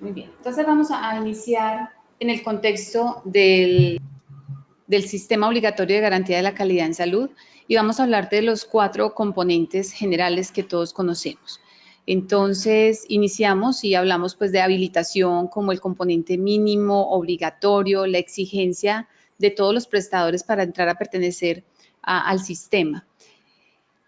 Muy bien, entonces vamos a iniciar en el contexto del sistema obligatorio de garantía de la calidad en salud y vamos a hablar de los 4 componentes generales que todos conocemos. Entonces, iniciamos y hablamos pues de habilitación como el componente mínimo, obligatorio, la exigencia de todos los prestadores para entrar a pertenecer al sistema.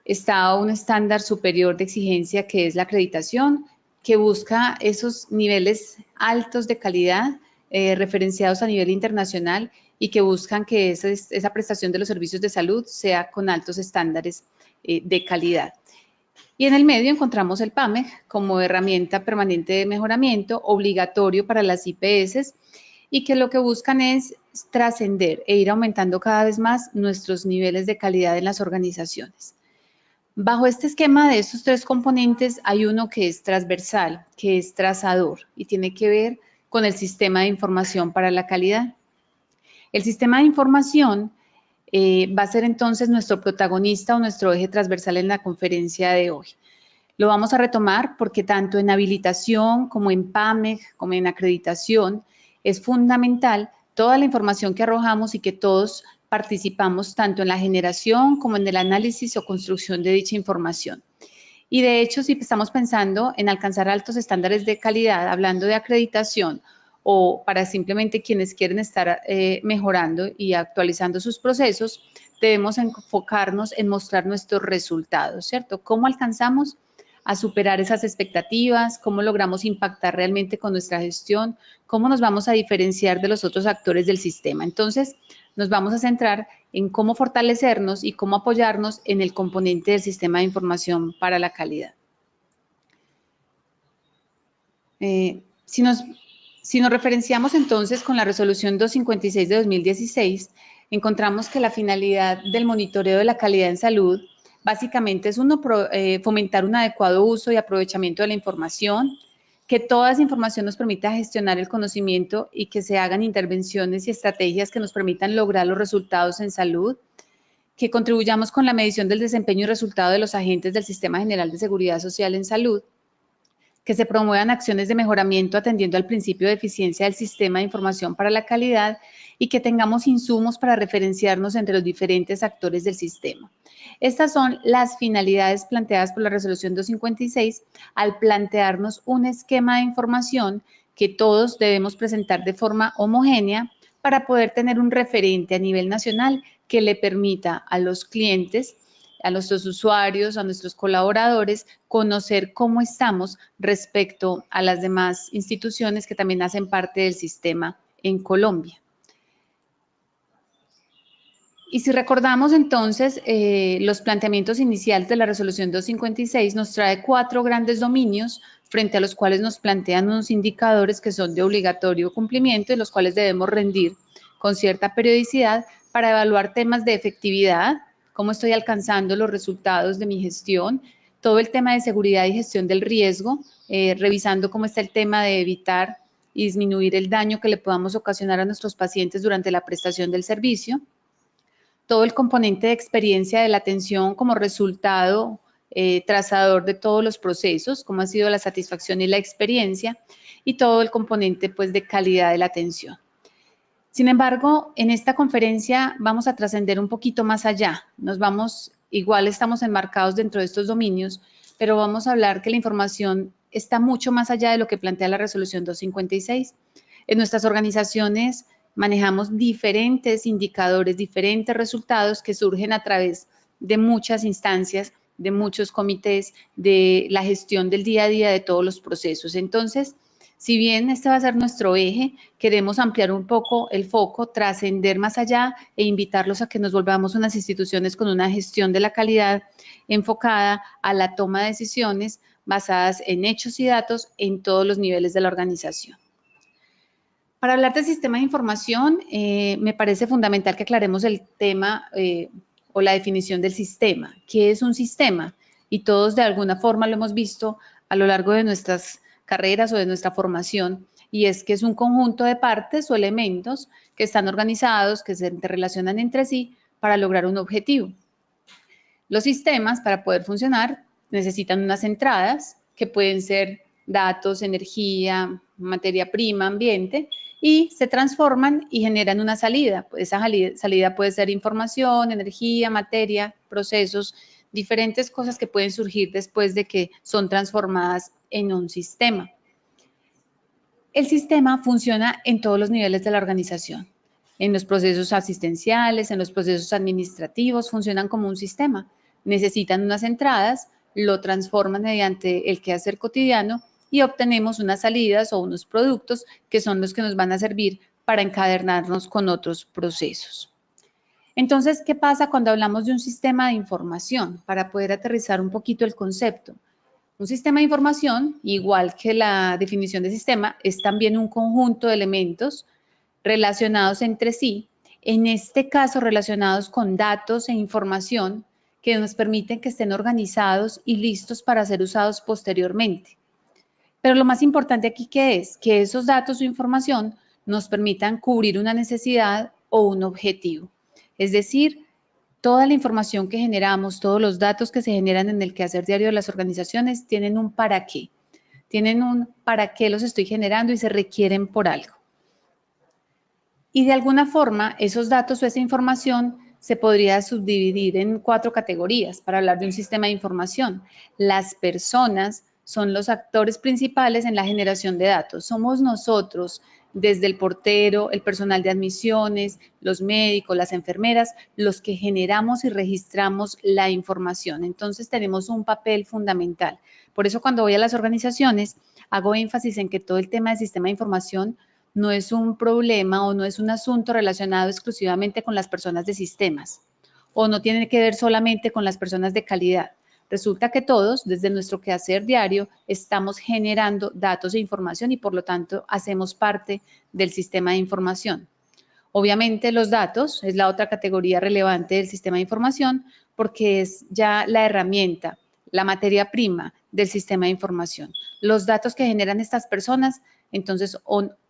Está un estándar superior de exigencia que es la acreditación, que busca esos niveles altos de calidad referenciados a nivel internacional y que buscan que esa prestación de los servicios de salud sea con altos estándares de calidad. Y en el medio encontramos el PAMEC como herramienta permanente de mejoramiento, obligatorio para las IPS, y que lo que buscan es trascender e ir aumentando cada vez más nuestros niveles de calidad en las organizaciones. Bajo este esquema de estos 3 componentes hay uno que es transversal, que es trazador y tiene que ver con el sistema de información para la calidad. El sistema de información va a ser entonces nuestro protagonista o nuestro eje transversal en la conferencia de hoy. Lo vamos a retomar porque tanto en habilitación como en PAMEC, como en acreditación, es fundamental toda la información que arrojamos y que todos participamos tanto en la generación como en el análisis o construcción de dicha información. Y de hecho, si estamos pensando en alcanzar altos estándares de calidad, hablando de acreditación, o para simplemente quienes quieren estar mejorando y actualizando sus procesos, debemos enfocarnos en mostrar nuestros resultados, ¿cierto? ¿Cómo alcanzamos a superar esas expectativas? ¿Cómo logramos impactar realmente con nuestra gestión? ¿Cómo nos vamos a diferenciar de los otros actores del sistema? Entonces, nos vamos a centrar en cómo fortalecernos y cómo apoyarnos en el componente del sistema de información para la calidad. Si nos referenciamos entonces con la resolución 256 de 2016, encontramos que la finalidad del monitoreo de la calidad en salud básicamente es fomentar un adecuado uso y aprovechamiento de la información, que toda esa información nos permita gestionar el conocimiento y que se hagan intervenciones y estrategias que nos permitan lograr los resultados en salud, que contribuyamos con la medición del desempeño y resultado de los agentes del Sistema General de Seguridad Social en Salud, que se promuevan acciones de mejoramiento atendiendo al principio de eficiencia del sistema de información para la calidad y que tengamos insumos para referenciarnos entre los diferentes actores del sistema. Estas son las finalidades planteadas por la resolución 256 al plantearnos un esquema de información que todos debemos presentar de forma homogénea para poder tener un referente a nivel nacional que le permita a los clientes, a nuestros usuarios, a nuestros colaboradores, conocer cómo estamos respecto a las demás instituciones que también hacen parte del sistema en Colombia. Y si recordamos entonces, los planteamientos iniciales de la resolución 256 nos trae 4 grandes dominios frente a los cuales nos plantean unos indicadores que son de obligatorio cumplimiento y los cuales debemos rendir con cierta periodicidad para evaluar temas de efectividad, cómo estoy alcanzando los resultados de mi gestión, todo el tema de seguridad y gestión del riesgo, revisando cómo está el tema de evitar y disminuir el daño que le podamos ocasionar a nuestros pacientes durante la prestación del servicio, todo el componente de experiencia de la atención como resultado trazador de todos los procesos, cómo ha sido la satisfacción y la experiencia, y todo el componente pues de calidad de la atención. Sin embargo, en esta conferencia vamos a trascender un poquito más allá. Igual estamos enmarcados dentro de estos dominios, pero vamos a hablar que la información está mucho más allá de lo que plantea la resolución 256. En nuestras organizaciones manejamos diferentes indicadores, diferentes resultados que surgen a través de muchas instancias, de muchos comités, de la gestión del día a día de todos los procesos. Entonces, si bien este va a ser nuestro eje, queremos ampliar un poco el foco, trascender más allá e invitarlos a que nos volvamos unas instituciones con una gestión de la calidad enfocada a la toma de decisiones basadas en hechos y datos en todos los niveles de la organización. Para hablar del sistema de información, me parece fundamental que aclaremos el tema o la definición del sistema. ¿Qué es un sistema? Y todos de alguna forma lo hemos visto a lo largo de nuestras carreras o de nuestra formación, y es que es un conjunto de partes o elementos que están organizados, que se interrelacionan entre sí para lograr un objetivo. Los sistemas, para poder funcionar, necesitan unas entradas que pueden ser datos, energía, materia prima, ambiente, y se transforman y generan una salida. Esa salida puede ser información, energía, materia, procesos, diferentes cosas que pueden surgir después de que son transformadas en un sistema. El sistema funciona en todos los niveles de la organización. En los procesos asistenciales, en los procesos administrativos, funcionan como un sistema. Necesitan unas entradas, lo transforman mediante el quehacer cotidiano y obtenemos unas salidas o unos productos que son los que nos van a servir para encadernarnos con otros procesos. Entonces, ¿qué pasa cuando hablamos de un sistema de información? Para poder aterrizar un poquito el concepto. Un sistema de información, igual que la definición de sistema, es también un conjunto de elementos relacionados entre sí, en este caso relacionados con datos e información que nos permiten que estén organizados y listos para ser usados posteriormente. Pero lo más importante aquí, ¿qué es? Que esos datos o información nos permitan cubrir una necesidad o un objetivo. Es decir, toda la información que generamos, todos los datos que se generan en el quehacer diario de las organizaciones tienen un para qué. Tienen un para qué los estoy generando y se requieren por algo. Y de alguna forma, esos datos o esa información se podría subdividir en 4 categorías para hablar de un sistema de información. Las personas son los actores principales en la generación de datos. Somos nosotros, desde el portero, el personal de admisiones, los médicos, las enfermeras, los que generamos y registramos la información. Entonces tenemos un papel fundamental. Por eso cuando voy a las organizaciones hago énfasis en que todo el tema del sistema de información no es un problema o no es un asunto relacionado exclusivamente con las personas de sistemas o no tiene que ver solamente con las personas de calidad. Resulta que todos, desde nuestro quehacer diario, estamos generando datos e información y por lo tanto hacemos parte del sistema de información. Obviamente los datos es la otra categoría relevante del sistema de información porque es ya la herramienta, la materia prima del sistema de información. Los datos que generan estas personas entonces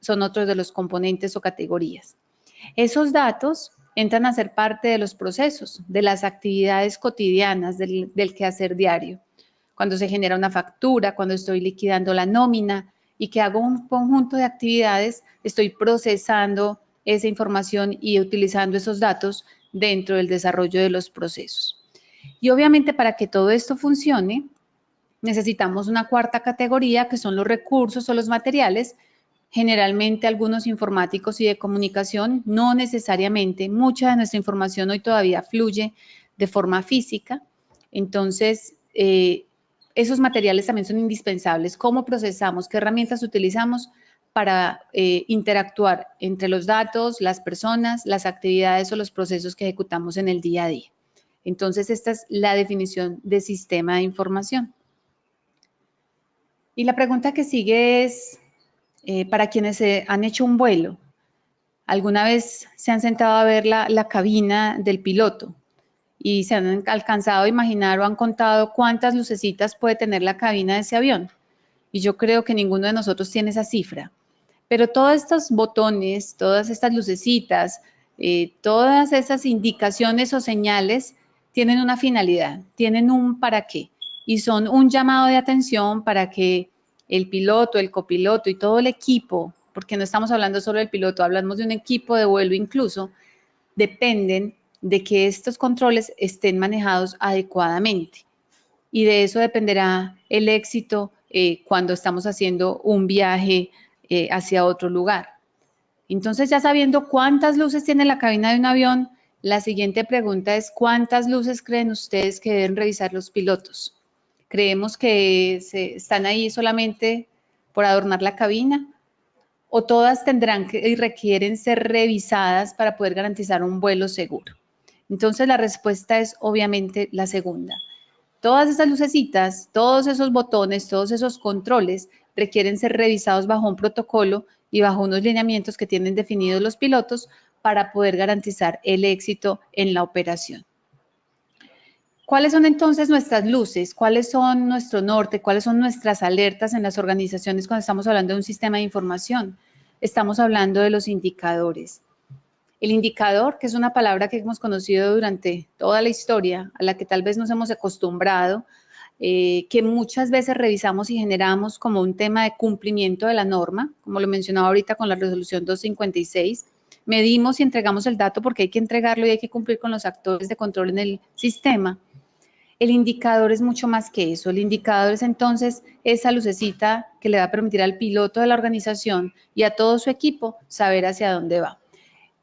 son otros de los componentes o categorías. Esos datos entran a ser parte de los procesos, de las actividades cotidianas del quehacer diario. Cuando se genera una factura, cuando estoy liquidando la nómina y que hago un conjunto de actividades, estoy procesando esa información y utilizando esos datos dentro del desarrollo de los procesos. Y obviamente para que todo esto funcione, necesitamos una cuarta categoría que son los recursos o los materiales, generalmente algunos informáticos y de comunicación, no necesariamente, mucha de nuestra información hoy todavía fluye de forma física, entonces esos materiales también son indispensables, cómo procesamos, qué herramientas utilizamos para interactuar entre los datos, las personas, las actividades o los procesos que ejecutamos en el día a día. Entonces esta es la definición de sistema de información. Y la pregunta que sigue es, para quienes han hecho un vuelo, ¿alguna vez se han sentado a ver la cabina del piloto y se han alcanzado a imaginar o han contado cuántas lucecitas puede tener la cabina de ese avión? Y yo creo que ninguno de nosotros tiene esa cifra. Pero todos estos botones, todas estas lucecitas, todas esas indicaciones o señales tienen una finalidad, tienen un para qué y son un llamado de atención para que el piloto, el copiloto y todo el equipo, porque no estamos hablando solo del piloto, hablamos de un equipo de vuelo incluso, dependen de que estos controles estén manejados adecuadamente. Y de eso dependerá el éxito cuando estamos haciendo un viaje hacia otro lugar. Entonces, ya sabiendo cuántas luces tiene la cabina de un avión, la siguiente pregunta es, ¿cuántas luces creen ustedes que deben revisar los pilotos? ¿Creemos que están ahí solamente por adornar la cabina? ¿O todas tendrán y requieren ser revisadas para poder garantizar un vuelo seguro? Entonces, la respuesta es obviamente la segunda. Todas esas lucecitas, todos esos botones, todos esos controles requieren ser revisados bajo un protocolo y bajo unos lineamientos que tienen definidos los pilotos para poder garantizar el éxito en la operación. ¿Cuáles son entonces nuestras luces? ¿Cuáles son nuestro norte? ¿Cuáles son nuestras alertas en las organizaciones cuando estamos hablando de un sistema de información? Estamos hablando de los indicadores. El indicador, que es una palabra que hemos conocido durante toda la historia, a la que tal vez nos hemos acostumbrado, que muchas veces revisamos y generamos como un tema de cumplimiento de la norma, como lo mencionaba ahorita con la resolución 256. Medimos y entregamos el dato porque hay que entregarlo y hay que cumplir con los actores de control en el sistema. El indicador es mucho más que eso. El indicador es entonces esa lucecita que le va a permitir al piloto de la organización y a todo su equipo saber hacia dónde va.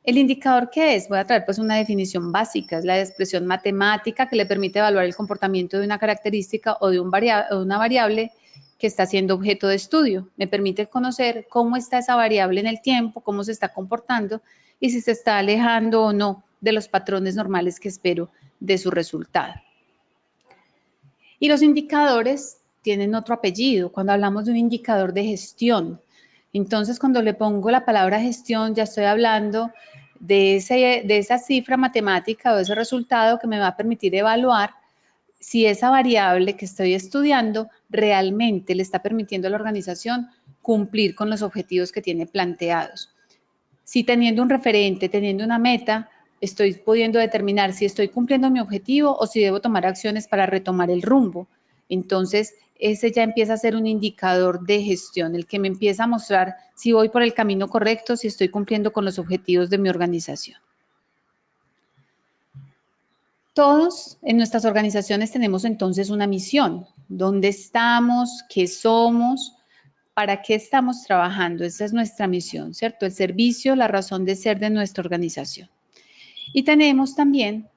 ¿El indicador qué es? Voy a traer pues una definición básica, es la expresión matemática que le permite evaluar el comportamiento de una característica o de una variable que está siendo objeto de estudio. Me permite conocer cómo está esa variable en el tiempo, cómo se está comportando y si se está alejando o no de los patrones normales que espero de su resultado. Y los indicadores tienen otro apellido. Cuando hablamos de un indicador de gestión, entonces cuando le pongo la palabra gestión, ya estoy hablando de esa cifra matemática o ese resultado que me va a permitir evaluar si esa variable que estoy estudiando realmente le está permitiendo a la organización cumplir con los objetivos que tiene planteados. Si teniendo un referente, teniendo una meta, estoy pudiendo determinar si estoy cumpliendo mi objetivo o si debo tomar acciones para retomar el rumbo. Entonces, ese ya empieza a ser un indicador de gestión, el que me empieza a mostrar si voy por el camino correcto, si estoy cumpliendo con los objetivos de mi organización. Todos en nuestras organizaciones tenemos entonces una misión. ¿Dónde estamos? ¿Qué somos? ¿Para qué estamos trabajando? Esa es nuestra misión, ¿cierto? El servicio, la razón de ser de nuestra organización. Y tenemos también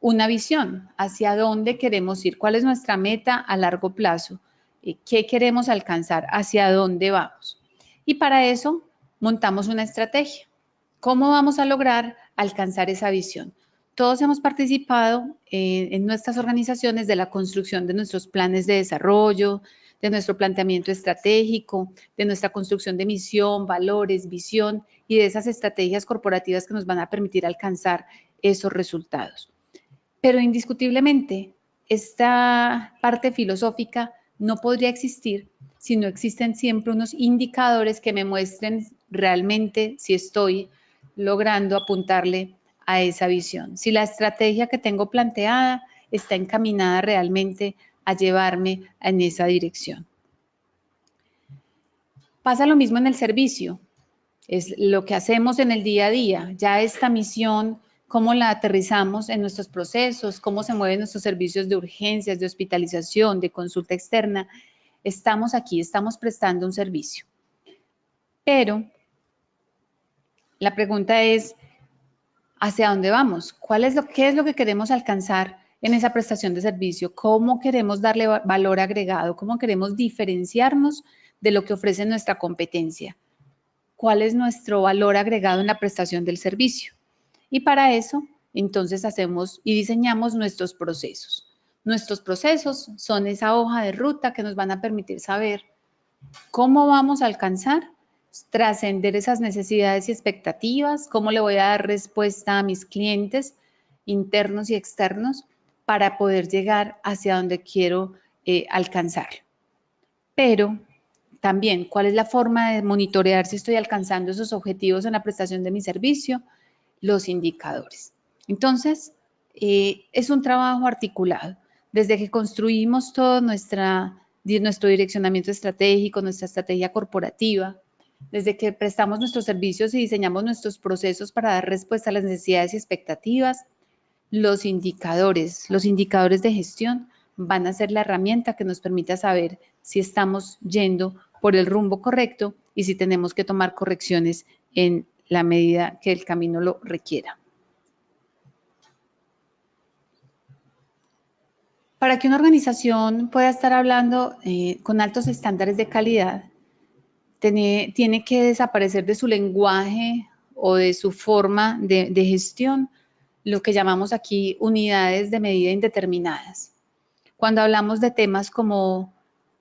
una visión, hacia dónde queremos ir, cuál es nuestra meta a largo plazo, qué queremos alcanzar, hacia dónde vamos. Y para eso montamos una estrategia. ¿Cómo vamos a lograr alcanzar esa visión? Todos hemos participado en nuestras organizaciones de la construcción de nuestros planes de desarrollo, de nuestro planteamiento estratégico, de nuestra construcción de misión, valores, visión y de esas estrategias corporativas que nos van a permitir alcanzar esos resultados. Pero indiscutiblemente, esta parte filosófica no podría existir si no existen siempre unos indicadores que me muestren realmente si estoy logrando apuntarle a esa visión. Si la estrategia que tengo planteada está encaminada realmente a llevarme en esa dirección. Pasa lo mismo en el servicio. Es lo que hacemos en el día a día. Ya esta misión, cómo la aterrizamos en nuestros procesos, cómo se mueven nuestros servicios de urgencias, de hospitalización, de consulta externa. Estamos aquí, estamos prestando un servicio. Pero la pregunta es, ¿hacia dónde vamos? ¿Qué es lo que queremos alcanzar en esa prestación de servicio? ¿Cómo queremos darle valor agregado? ¿Cómo queremos diferenciarnos de lo que ofrece nuestra competencia? ¿Cuál es nuestro valor agregado en la prestación del servicio? Y para eso, entonces hacemos y diseñamos nuestros procesos. Nuestros procesos son esa hoja de ruta que nos van a permitir saber cómo vamos a alcanzar, trascender esas necesidades y expectativas, cómo le voy a dar respuesta a mis clientes internos y externos para poder llegar hacia donde quiero alcanzar. Pero también, ¿cuál es la forma de monitorear si estoy alcanzando esos objetivos en la prestación de mi servicio? Los indicadores. Entonces, es un trabajo articulado. Desde que construimos todo nuestro direccionamiento estratégico, nuestra estrategia corporativa, desde que prestamos nuestros servicios y diseñamos nuestros procesos para dar respuesta a las necesidades y expectativas, los indicadores de gestión van a ser la herramienta que nos permita saber si estamos yendo por el rumbo correcto y si tenemos que tomar correcciones en la medida que el camino lo requiera. Para que una organización pueda estar hablando con altos estándares de calidad, tiene que desaparecer de su lenguaje o de su forma de gestión lo que llamamos aquí unidades de medida indeterminadas. Cuando hablamos de temas como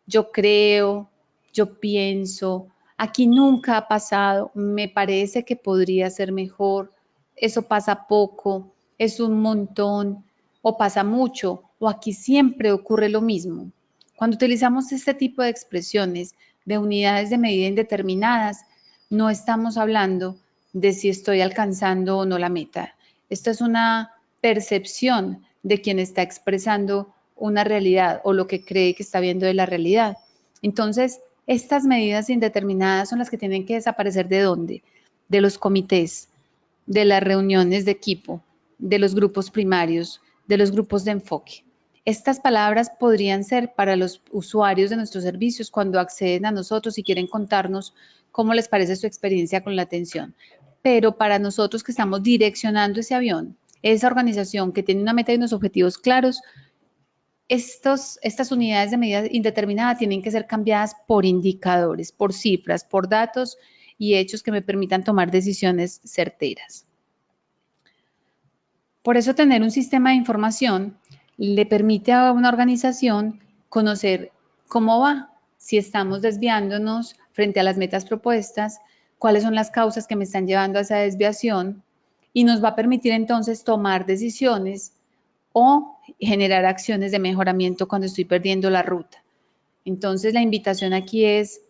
yo creo, yo pienso, aquí nunca ha pasado, me parece que podría ser mejor, eso pasa poco, es un montón, o pasa mucho, o aquí siempre ocurre lo mismo. Cuando utilizamos este tipo de expresiones de unidades de medida indeterminadas, no estamos hablando de si estoy alcanzando o no la meta. Esto es una percepción de quien está expresando una realidad o lo que cree que está viendo de la realidad. Entonces, estas medidas indeterminadas son las que tienen que desaparecer. ¿De dónde? De los comités, de las reuniones de equipo, de los grupos primarios, de los grupos de enfoque. Estas palabras podrían ser para los usuarios de nuestros servicios cuando acceden a nosotros y quieren contarnos cómo les parece su experiencia con la atención. Pero para nosotros que estamos direccionando ese avión, esa organización que tiene una meta y unos objetivos claros, estas unidades de medida indeterminada tienen que ser cambiadas por indicadores, por cifras, por datos y hechos que me permitan tomar decisiones certeras. Por eso tener un sistema de información le permite a una organización conocer cómo va, si estamos desviándonos frente a las metas propuestas, cuáles son las causas que me están llevando a esa desviación y nos va a permitir entonces tomar decisiones o generar acciones de mejoramiento cuando estoy perdiendo la ruta. Entonces, la invitación aquí es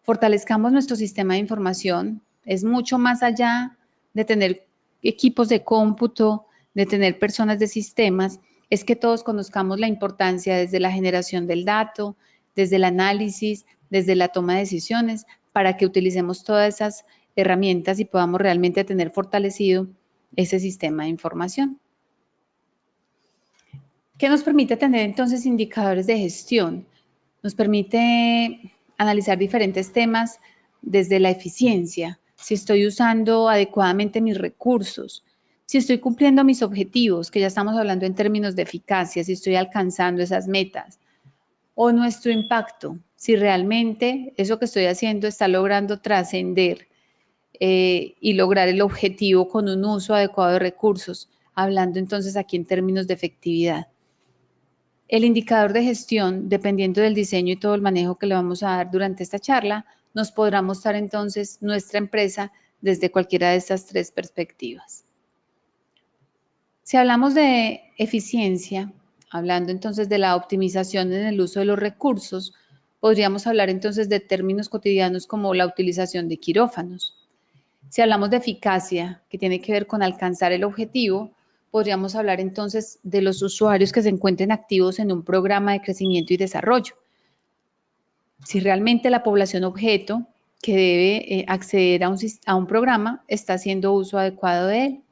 fortalezcamos nuestro sistema de información. Es mucho más allá de tener equipos de cómputo, de tener personas de sistemas, es que todos conozcamos la importancia desde la generación del dato, desde el análisis, desde la toma de decisiones, para que utilicemos todas esas herramientas y podamos realmente tener fortalecido ese sistema de información. ¿Qué nos permite tener entonces indicadores de gestión? Nos permite analizar diferentes temas desde la eficiencia, si estoy usando adecuadamente mis recursos, si estoy cumpliendo mis objetivos, que ya estamos hablando en términos de eficacia, si estoy alcanzando esas metas, o nuestro impacto, si realmente eso que estoy haciendo está logrando trascender y lograr el objetivo con un uso adecuado de recursos, hablando entonces aquí en términos de efectividad. El indicador de gestión, dependiendo del diseño y todo el manejo que le vamos a dar durante esta charla, nos podrá mostrar entonces nuestra empresa desde cualquiera de estas tres perspectivas. Si hablamos de eficiencia, hablando entonces de la optimización en el uso de los recursos, podríamos hablar entonces de términos cotidianos como la utilización de quirófanos. Si hablamos de eficacia, que tiene que ver con alcanzar el objetivo, podríamos hablar entonces de los usuarios que se encuentren activos en un programa de crecimiento y desarrollo. Si realmente la población objeto que debe acceder a un programa está haciendo uso adecuado de él.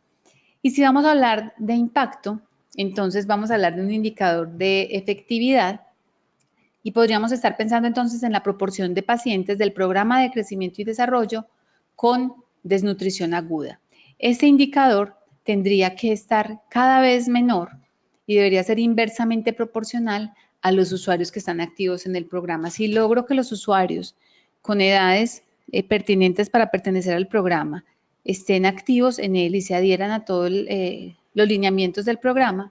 Y si vamos a hablar de impacto, entonces vamos a hablar de un indicador de efectividad y podríamos estar pensando entonces en la proporción de pacientes del programa de crecimiento y desarrollo con desnutrición aguda. Este indicador tendría que estar cada vez menor y debería ser inversamente proporcional a los usuarios que están activos en el programa. Si logro que los usuarios con edades pertinentes para pertenecer al programa estén activos en él y se adhieran a todos los lineamientos del programa,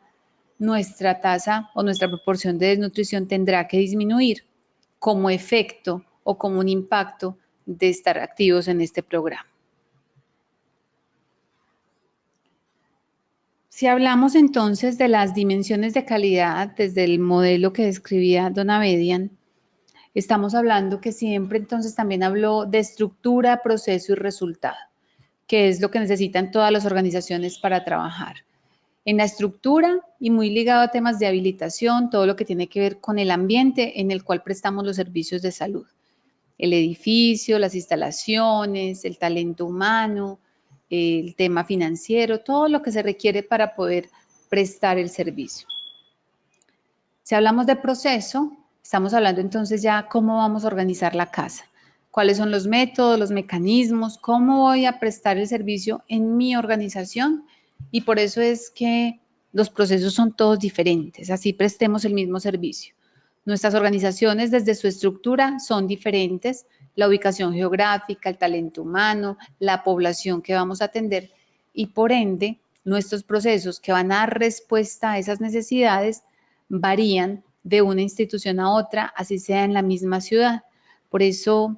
nuestra tasa o nuestra proporción de desnutrición tendrá que disminuir como efecto o como un impacto de estar activos en este programa. Si hablamos entonces de las dimensiones de calidad desde el modelo que describía Don Abedian, estamos hablando que siempre entonces también habló de estructura, proceso y resultado, que es lo que necesitan todas las organizaciones para trabajar. En la estructura y muy ligado a temas de habilitación, todo lo que tiene que ver con el ambiente en el cual prestamos los servicios de salud. El edificio, las instalaciones, el talento humano, el tema financiero, todo lo que se requiere para poder prestar el servicio. Si hablamos de proceso, estamos hablando entonces ya cómo vamos a organizar la casa, cuáles son los métodos, los mecanismos, cómo voy a prestar el servicio en mi organización y por eso es que los procesos son todos diferentes, así prestemos el mismo servicio. Nuestras organizaciones desde su estructura son diferentes, la ubicación geográfica, el talento humano, la población que vamos a atender y por ende nuestros procesos que van a dar respuesta a esas necesidades varían de una institución a otra, así sea en la misma ciudad. Por eso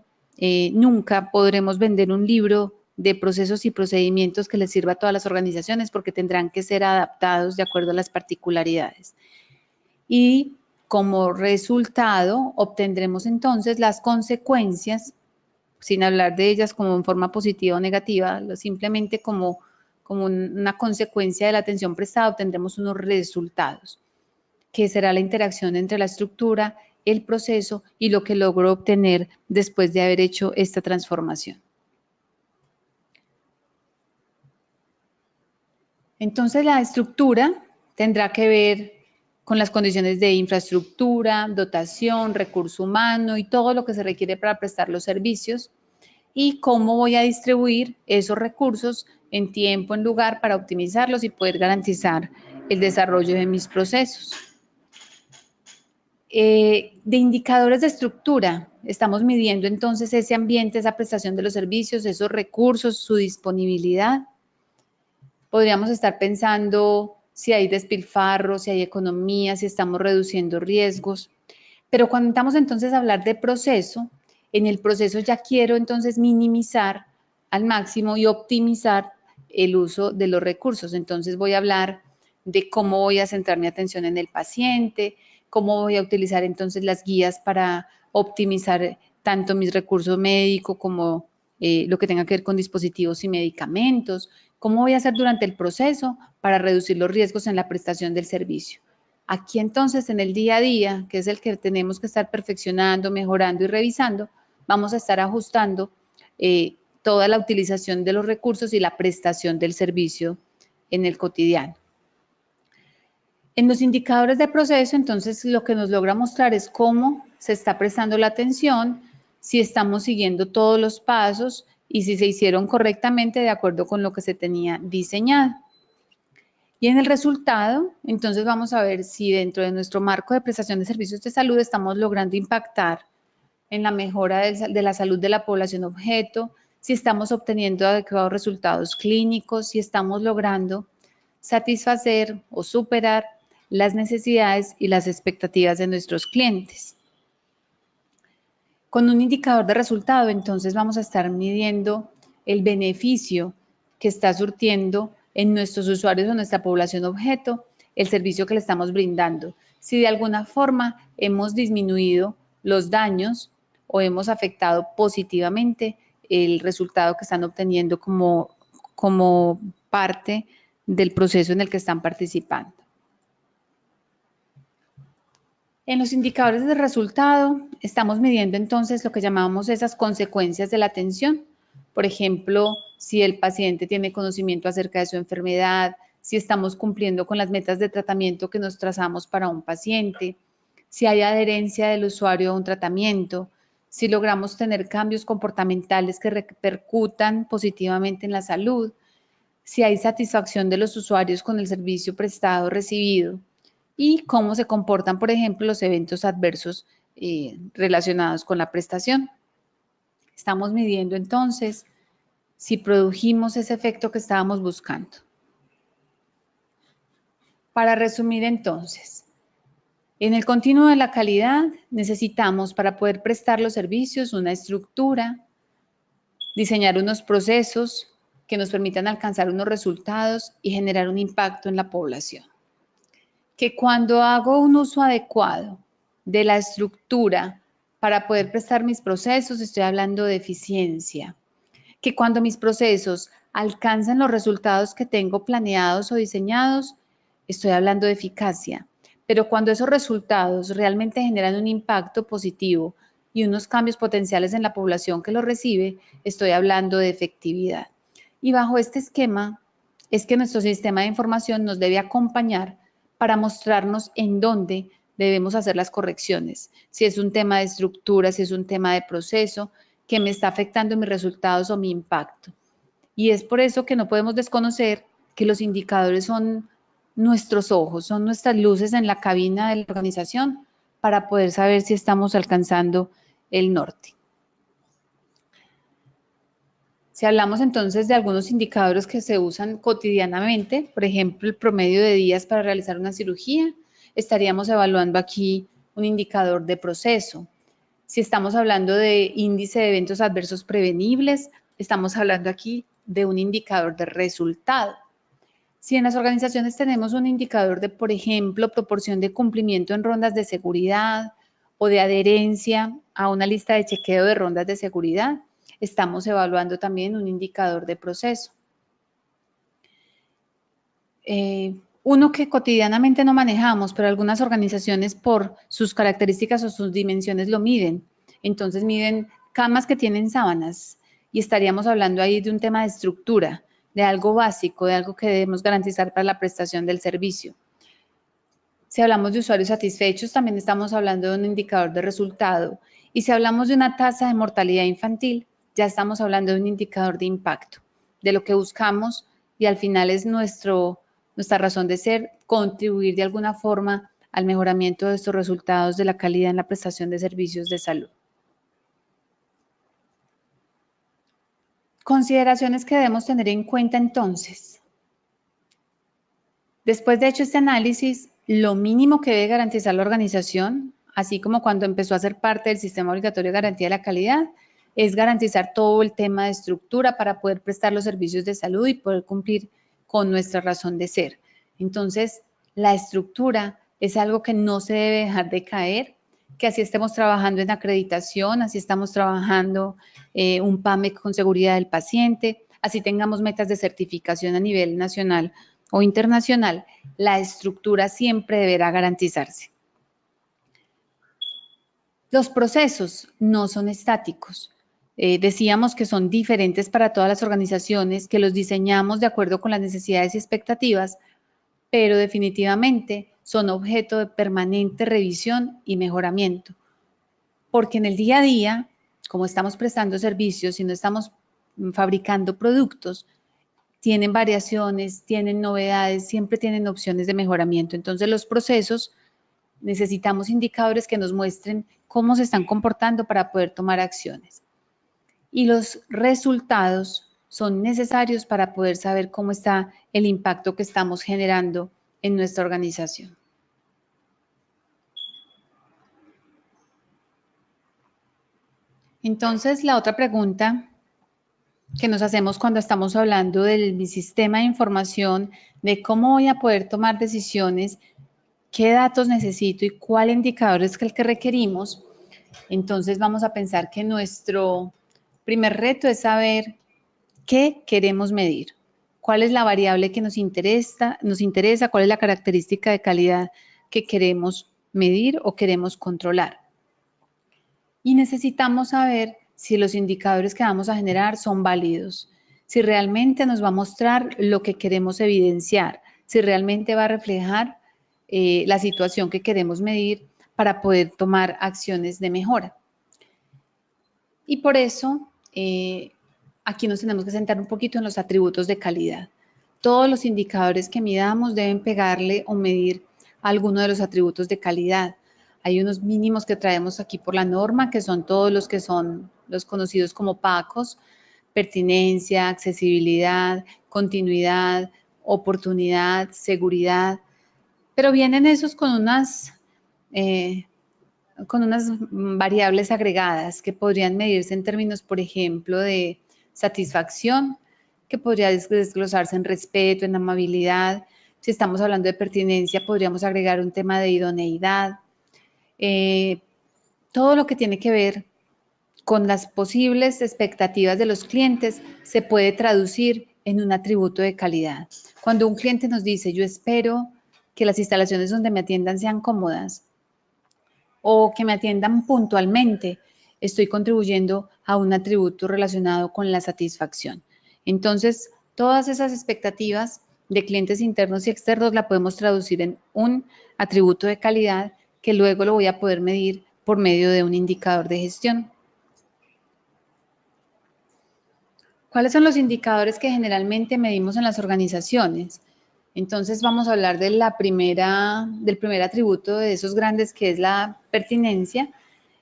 nunca podremos vender un libro de procesos y procedimientos que les sirva a todas las organizaciones porque tendrán que ser adaptados de acuerdo a las particularidades. Y como resultado obtendremos entonces las consecuencias, sin hablar de ellas como en forma positiva o negativa, simplemente como una consecuencia de la atención prestada obtendremos unos resultados. que será la interacción entre la estructura, el proceso y lo que logro obtener después de haber hecho esta transformación. Entonces, la estructura tendrá que ver con las condiciones de infraestructura, dotación, recurso humano y todo lo que se requiere para prestar los servicios y cómo voy a distribuir esos recursos en tiempo, en lugar, para optimizarlos y poder garantizar el desarrollo de mis procesos. De indicadores de estructura, estamos midiendo entonces ese ambiente, esa prestación de los servicios, esos recursos, su disponibilidad. Podríamos estar pensando si hay despilfarro, si hay economía, si estamos reduciendo riesgos. Pero cuando estamos entonces a hablar de proceso, en el proceso ya quiero entonces minimizar al máximo y optimizar el uso de los recursos. Entonces voy a hablar de cómo voy a centrar mi atención en el paciente, cómo voy a utilizar entonces las guías para optimizar tanto mis recursos médicos como lo que tenga que ver con dispositivos y medicamentos, cómo voy a hacer durante el proceso para reducir los riesgos en la prestación del servicio. Aquí entonces en el día a día, que es el que tenemos que estar perfeccionando, mejorando y revisando, vamos a estar ajustando toda la utilización de los recursos y la prestación del servicio en el cotidiano. En los indicadores de proceso, entonces, lo que nos logra mostrar es cómo se está prestando la atención, si estamos siguiendo todos los pasos y si se hicieron correctamente de acuerdo con lo que se tenía diseñado. Y en el resultado, entonces vamos a ver si dentro de nuestro marco de prestación de servicios de salud estamos logrando impactar en la mejora de la salud de la población objeto, si estamos obteniendo adecuados resultados clínicos, si estamos logrando satisfacer o superar las necesidades y las expectativas de nuestros clientes. Con un indicador de resultado, entonces vamos a estar midiendo el beneficio que está surtiendo en nuestros usuarios o nuestra población objeto el servicio que le estamos brindando. Si de alguna forma hemos disminuido los daños o hemos afectado positivamente el resultado que están obteniendo como parte del proceso en el que están participando. En los indicadores de resultado estamos midiendo entonces lo que llamamos esas consecuencias de la atención. Por ejemplo, si el paciente tiene conocimiento acerca de su enfermedad, si estamos cumpliendo con las metas de tratamiento que nos trazamos para un paciente, si hay adherencia del usuario a un tratamiento, si logramos tener cambios comportamentales que repercutan positivamente en la salud, si hay satisfacción de los usuarios con el servicio prestado o recibido y cómo se comportan, por ejemplo, los eventos adversos relacionados con la prestación. Estamos midiendo entonces si produjimos ese efecto que estábamos buscando. Para resumir entonces, en el continuo de la calidad necesitamos para poder prestar los servicios una estructura, diseñar unos procesos que nos permitan alcanzar unos resultados y generar un impacto en la población. Que cuando hago un uso adecuado de la estructura para poder prestar mis procesos, estoy hablando de eficiencia. Que cuando mis procesos alcanzan los resultados que tengo planeados o diseñados, estoy hablando de eficacia. Pero cuando esos resultados realmente generan un impacto positivo y unos cambios potenciales en la población que lo recibe, estoy hablando de efectividad. Y bajo este esquema es que nuestro sistema de información nos debe acompañar para mostrarnos en dónde debemos hacer las correcciones. Si es un tema de estructura, si es un tema de proceso, que me está afectando mis resultados o mi impacto. Y es por eso que no podemos desconocer que los indicadores son nuestros ojos, son nuestras luces en la cabina de la organización para poder saber si estamos alcanzando el norte. Si hablamos entonces de algunos indicadores que se usan cotidianamente, por ejemplo, el promedio de días para realizar una cirugía, estaríamos evaluando aquí un indicador de proceso. Si estamos hablando de índice de eventos adversos prevenibles, estamos hablando aquí de un indicador de resultado. Si en las organizaciones tenemos un indicador de, por ejemplo, proporción de cumplimiento en rondas de seguridad o de adherencia a una lista de chequeo de rondas de seguridad, estamos evaluando también un indicador de proceso. Uno que cotidianamente no manejamos, pero algunas organizaciones por sus características o sus dimensiones lo miden. Entonces miden camas que tienen sábanas y estaríamos hablando ahí de un tema de estructura, de algo básico, de algo que debemos garantizar para la prestación del servicio. Si hablamos de usuarios satisfechos, también estamos hablando de un indicador de resultado. Y si hablamos de una tasa de mortalidad infantil, ya estamos hablando de un indicador de impacto, de lo que buscamos y al final es nuestra razón de ser, contribuir de alguna forma al mejoramiento de estos resultados de la calidad en la prestación de servicios de salud. Consideraciones que debemos tener en cuenta entonces. Después de hecho este análisis, lo mínimo que debe garantizar la organización, así como cuando empezó a ser parte del sistema obligatorio de garantía de la calidad, es garantizar todo el tema de estructura para poder prestar los servicios de salud y poder cumplir con nuestra razón de ser. Entonces, la estructura es algo que no se debe dejar de caer, que así estemos trabajando en acreditación, así estamos trabajando un PAME con seguridad del paciente, así tengamos metas de certificación a nivel nacional o internacional, la estructura siempre deberá garantizarse. Los procesos no son estáticos. Decíamos que son diferentes para todas las organizaciones, que los diseñamos de acuerdo con las necesidades y expectativas, pero definitivamente son objeto de permanente revisión y mejoramiento. Porque en el día a día, como estamos prestando servicios y no estamos fabricando productos, tienen variaciones, tienen novedades, siempre tienen opciones de mejoramiento. Entonces, los procesos necesitamos indicadores que nos muestren cómo se están comportando para poder tomar acciones. Y los resultados son necesarios para poder saber cómo está el impacto que estamos generando en nuestra organización. Entonces, la otra pregunta que nos hacemos cuando estamos hablando del sistema de información, de cómo voy a poder tomar decisiones, qué datos necesito y cuál indicador es el que requerimos, entonces vamos a pensar que nuestro primer reto es saber qué queremos medir, cuál es la variable que nos interesa, cuál es la característica de calidad que queremos medir o queremos controlar. Y necesitamos saber si los indicadores que vamos a generar son válidos, si realmente nos va a mostrar lo que queremos evidenciar, si realmente va a reflejar la situación que queremos medir para poder tomar acciones de mejora. Y por eso, aquí nos tenemos que centrar un poquito en los atributos de calidad. Todos los indicadores que midamos deben pegarle o medir alguno de los atributos de calidad. Hay unos mínimos que traemos aquí por la norma, que son todos los que son los conocidos como PACOS: pertinencia, accesibilidad, continuidad, oportunidad, seguridad. Pero vienen esos con unas variables agregadas que podrían medirse en términos, por ejemplo, de satisfacción, que podría desglosarse en respeto, en amabilidad. Si estamos hablando de pertinencia, podríamos agregar un tema de idoneidad. Todo lo que tiene que ver con las posibles expectativas de los clientes se puede traducir en un atributo de calidad. Cuando un cliente nos dice, yo espero que las instalaciones donde me atiendan sean cómodas o que me atiendan puntualmente, estoy contribuyendo a un atributo relacionado con la satisfacción. Entonces, todas esas expectativas de clientes internos y externos la podemos traducir en un atributo de calidad que luego lo voy a poder medir por medio de un indicador de gestión. ¿Cuáles son los indicadores que generalmente medimos en las organizaciones? Entonces vamos a hablar del primer atributo de esos grandes, que es la pertinencia,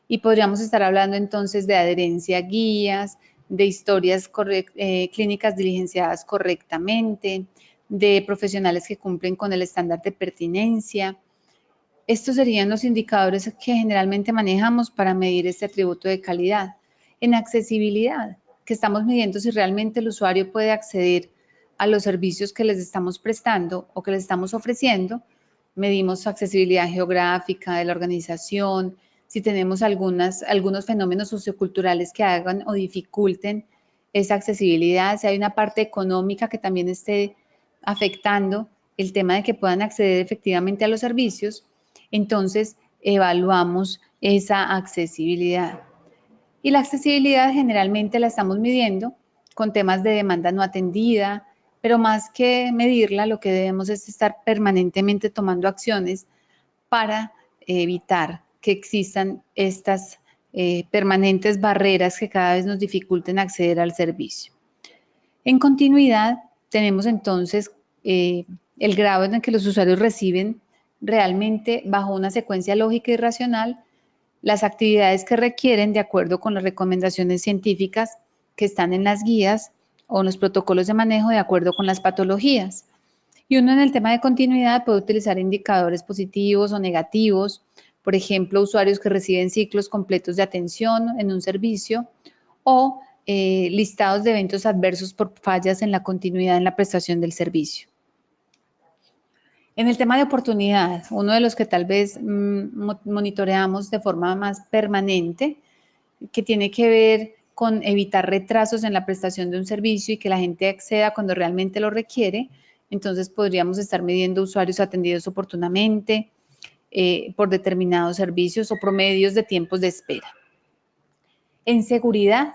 y podríamos estar hablando entonces de adherencia a guías, de historias clínicas diligenciadas correctamente, de profesionales que cumplen con el estándar de pertinencia. Estos serían los indicadores que generalmente manejamos para medir este atributo de calidad. En accesibilidad, que estamos midiendo si realmente el usuario puede acceder a los servicios que les estamos prestando o que les estamos ofreciendo. Medimos accesibilidad geográfica de la organización, si tenemos algunos fenómenos socioculturales que hagan o dificulten esa accesibilidad, si hay una parte económica que también esté afectando el tema de que puedan acceder efectivamente a los servicios, entonces evaluamos esa accesibilidad. Y la accesibilidad generalmente la estamos midiendo con temas de demanda no atendida, pero más que medirla, lo que debemos es estar permanentemente tomando acciones para evitar que existan estas permanentes barreras que cada vez nos dificulten acceder al servicio. En continuidad, tenemos entonces el grado en el que los usuarios reciben realmente bajo una secuencia lógica y racional las actividades que requieren de acuerdo con las recomendaciones científicas que están en las guías o en los protocolos de manejo de acuerdo con las patologías. Y uno en el tema de continuidad puede utilizar indicadores positivos o negativos, por ejemplo, usuarios que reciben ciclos completos de atención en un servicio o listados de eventos adversos por fallas en la continuidad en la prestación del servicio. En el tema de oportunidad, uno de los que tal vez monitoreamos de forma más permanente, que tiene que ver con evitar retrasos en la prestación de un servicio y que la gente acceda cuando realmente lo requiere. Entonces podríamos estar midiendo usuarios atendidos oportunamente por determinados servicios o promedios de tiempos de espera. En seguridad,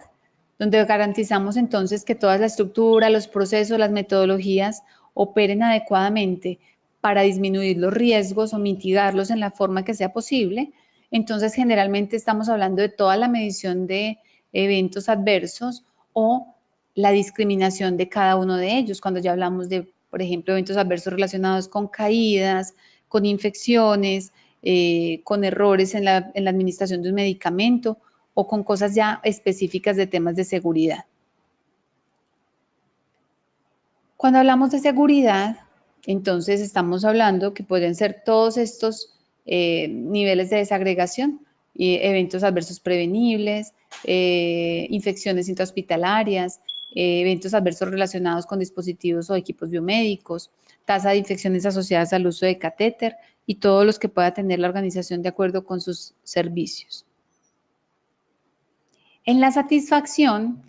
donde garantizamos entonces que toda la estructura, los procesos, las metodologías operen adecuadamente para disminuir los riesgos o mitigarlos en la forma que sea posible. Entonces, generalmente estamos hablando de toda la medición de eventos adversos o la discriminación de cada uno de ellos. Cuando ya hablamos de, por ejemplo, eventos adversos relacionados con caídas, con infecciones, con errores en la administración de un medicamento o con cosas ya específicas de temas de seguridad. Cuando hablamos de seguridad, entonces estamos hablando que pueden ser todos estos niveles de desagregación, eventos adversos prevenibles, infecciones intrahospitalarias, eventos adversos relacionados con dispositivos o equipos biomédicos, tasa de infecciones asociadas al uso de catéter y todos los que pueda tener la organización de acuerdo con sus servicios. En la satisfacción,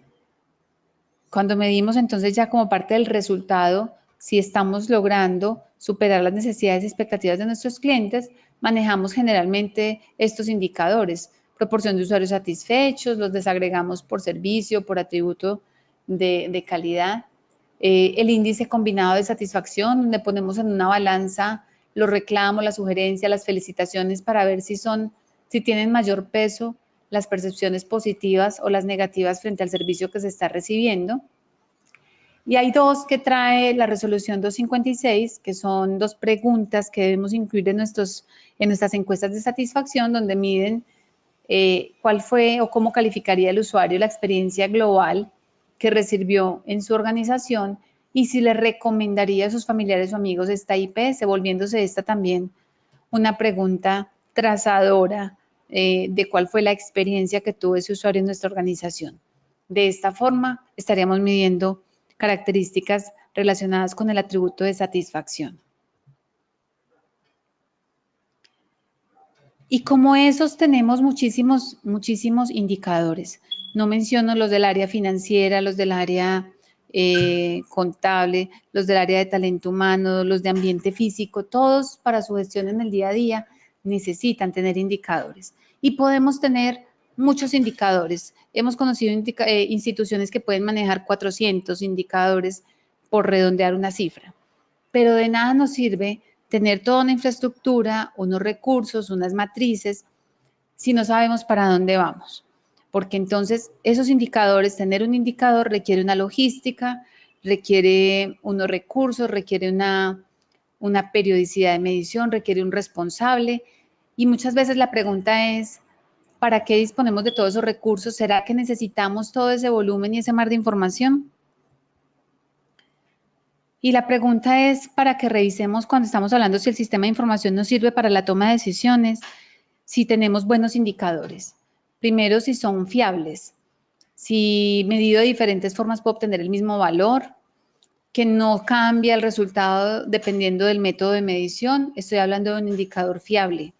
cuando medimos entonces ya como parte del resultado, si estamos logrando superar las necesidades y expectativas de nuestros clientes, manejamos generalmente estos indicadores. Proporción de usuarios satisfechos, los desagregamos por servicio, por atributo de calidad. El índice combinado de satisfacción, donde ponemos en una balanza los reclamos, las sugerencias, las felicitaciones para ver si tienen mayor peso las percepciones positivas o las negativas frente al servicio que se está recibiendo. Y hay dos que trae la resolución 256, que son dos preguntas que debemos incluir en nuestras encuestas de satisfacción, donde miden cuál fue o cómo calificaría el usuario la experiencia global que recibió en su organización y si le recomendaría a sus familiares o amigos esta IPS, volviéndose esta también una pregunta trazadora de cuál fue la experiencia que tuvo ese usuario en nuestra organización. De esta forma, estaríamos midiendo características relacionadas con el atributo de satisfacción. Y como esos tenemos muchísimos indicadores. No menciono los del área financiera, los del área contable, los del área de talento humano, los de ambiente físico, todos para su gestión en el día a día necesitan tener indicadores. Y podemos tener muchos indicadores. Hemos conocido instituciones que pueden manejar 400 indicadores por redondear una cifra. Pero de nada nos sirve tener toda una infraestructura, unos recursos, unas matrices, si no sabemos para dónde vamos. Porque entonces esos indicadores, tener un indicador requiere una logística, requiere unos recursos, requiere una periodicidad de medición, requiere un responsable. Y muchas veces la pregunta es, ¿para qué disponemos de todos esos recursos? ¿Será que necesitamos todo ese volumen y ese mar de información? Y la pregunta es para que revisemos cuando estamos hablando si el sistema de información nos sirve para la toma de decisiones, si tenemos buenos indicadores. Primero, si son fiables, si medido de diferentes formas puedo obtener el mismo valor, que no cambia el resultado dependiendo del método de medición. Estoy hablando de un indicador fiable.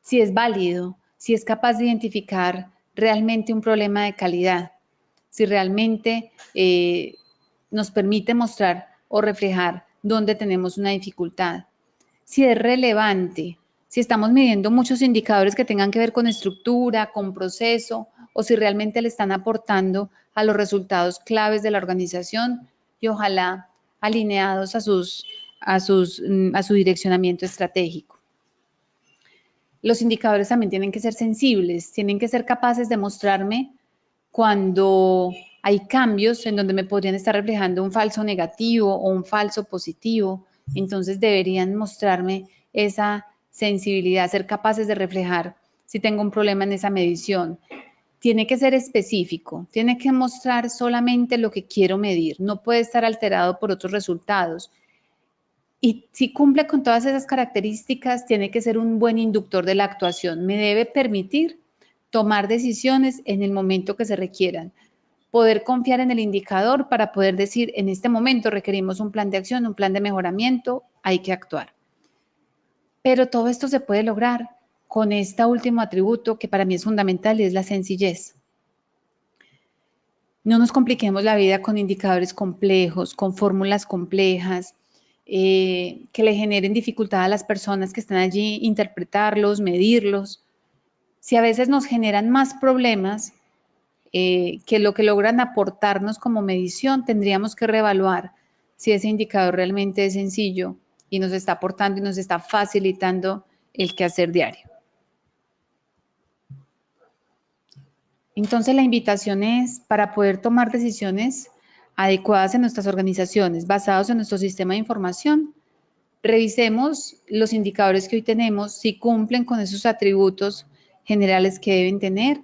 Si es válido, si es capaz de identificar realmente un problema de calidad, si realmente nos permite mostrar o reflejar dónde tenemos una dificultad. Si es relevante, si estamos midiendo muchos indicadores que tengan que ver con estructura, con proceso, o si realmente le están aportando a los resultados claves de la organización y ojalá alineados a su direccionamiento estratégico. Los indicadores también tienen que ser sensibles, tienen que ser capaces de mostrarme cuando hay cambios en donde me podrían estar reflejando un falso negativo o un falso positivo. Entonces deberían mostrarme esa sensibilidad, ser capaces de reflejar si tengo un problema en esa medición. Tiene que ser específico, tiene que mostrar solamente lo que quiero medir, no puede estar alterado por otros resultados. Y si cumple con todas esas características, tiene que ser un buen inductor de la actuación. Me debe permitir tomar decisiones en el momento que se requieran. Poder confiar en el indicador para poder decir, en este momento requerimos un plan de acción, un plan de mejoramiento, hay que actuar. Pero todo esto se puede lograr con este último atributo que para mí es fundamental y es la sencillez. No nos compliquemos la vida con indicadores complejos, con fórmulas complejas, que le generen dificultad a las personas que están allí, interpretarlos, medirlos. Si a veces nos generan más problemas que lo que logran aportarnos como medición, tendríamos que reevaluar si ese indicador realmente es sencillo y nos está aportando y nos está facilitando el quehacer diario. Entonces la invitación es para poder tomar decisiones adecuadas en nuestras organizaciones, basados en nuestro sistema de información. Revisemos los indicadores que hoy tenemos, si cumplen con esos atributos generales que deben tener,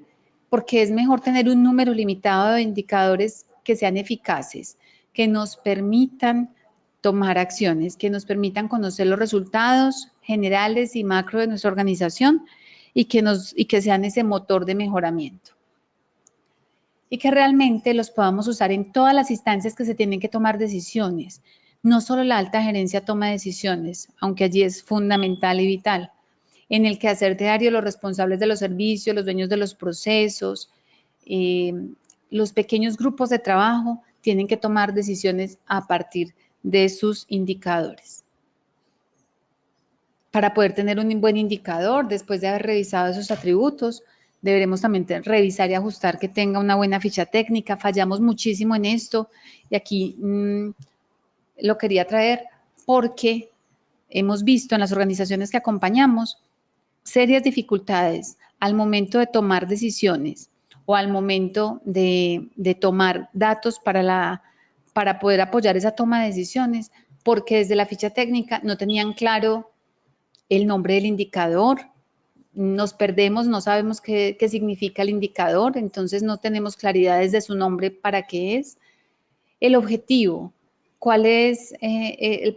porque es mejor tener un número limitado de indicadores que sean eficaces, que nos permitan tomar acciones, que nos permitan conocer los resultados generales y macro de nuestra organización y que sean ese motor de mejoramiento. Y que realmente los podamos usar en todas las instancias que se tienen que tomar decisiones. No solo la alta gerencia toma decisiones, aunque allí es fundamental y vital. En el quehacer diario, los responsables de los servicios, los dueños de los procesos, los pequeños grupos de trabajo tienen que tomar decisiones a partir de sus indicadores. Para poder tener un buen indicador, después de haber revisado esos atributos, deberemos también revisar y ajustar que tenga una buena ficha técnica. Fallamos muchísimo en esto y aquí lo quería traer porque hemos visto en las organizaciones que acompañamos serias dificultades al momento de tomar decisiones o al momento de tomar datos para poder apoyar esa toma de decisiones, porque desde la ficha técnica no tenían claro el nombre del indicador, nos perdemos, no sabemos qué significa el indicador, entonces no tenemos claridad desde su nombre para qué es. El objetivo, cuál es,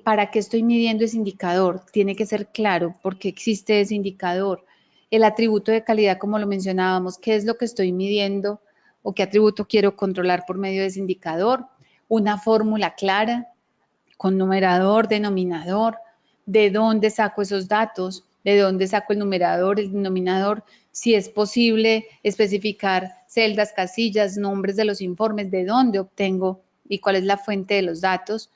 para qué estoy midiendo ese indicador, tiene que ser claro por qué existe ese indicador. El atributo de calidad, como lo mencionábamos, qué es lo que estoy midiendo o qué atributo quiero controlar por medio de ese indicador. Una fórmula clara con numerador, denominador, de dónde saco esos datos, de dónde saco el numerador, el denominador, si es posible especificar celdas, casillas, nombres de los informes, de dónde obtengo y cuál es la fuente de los datos.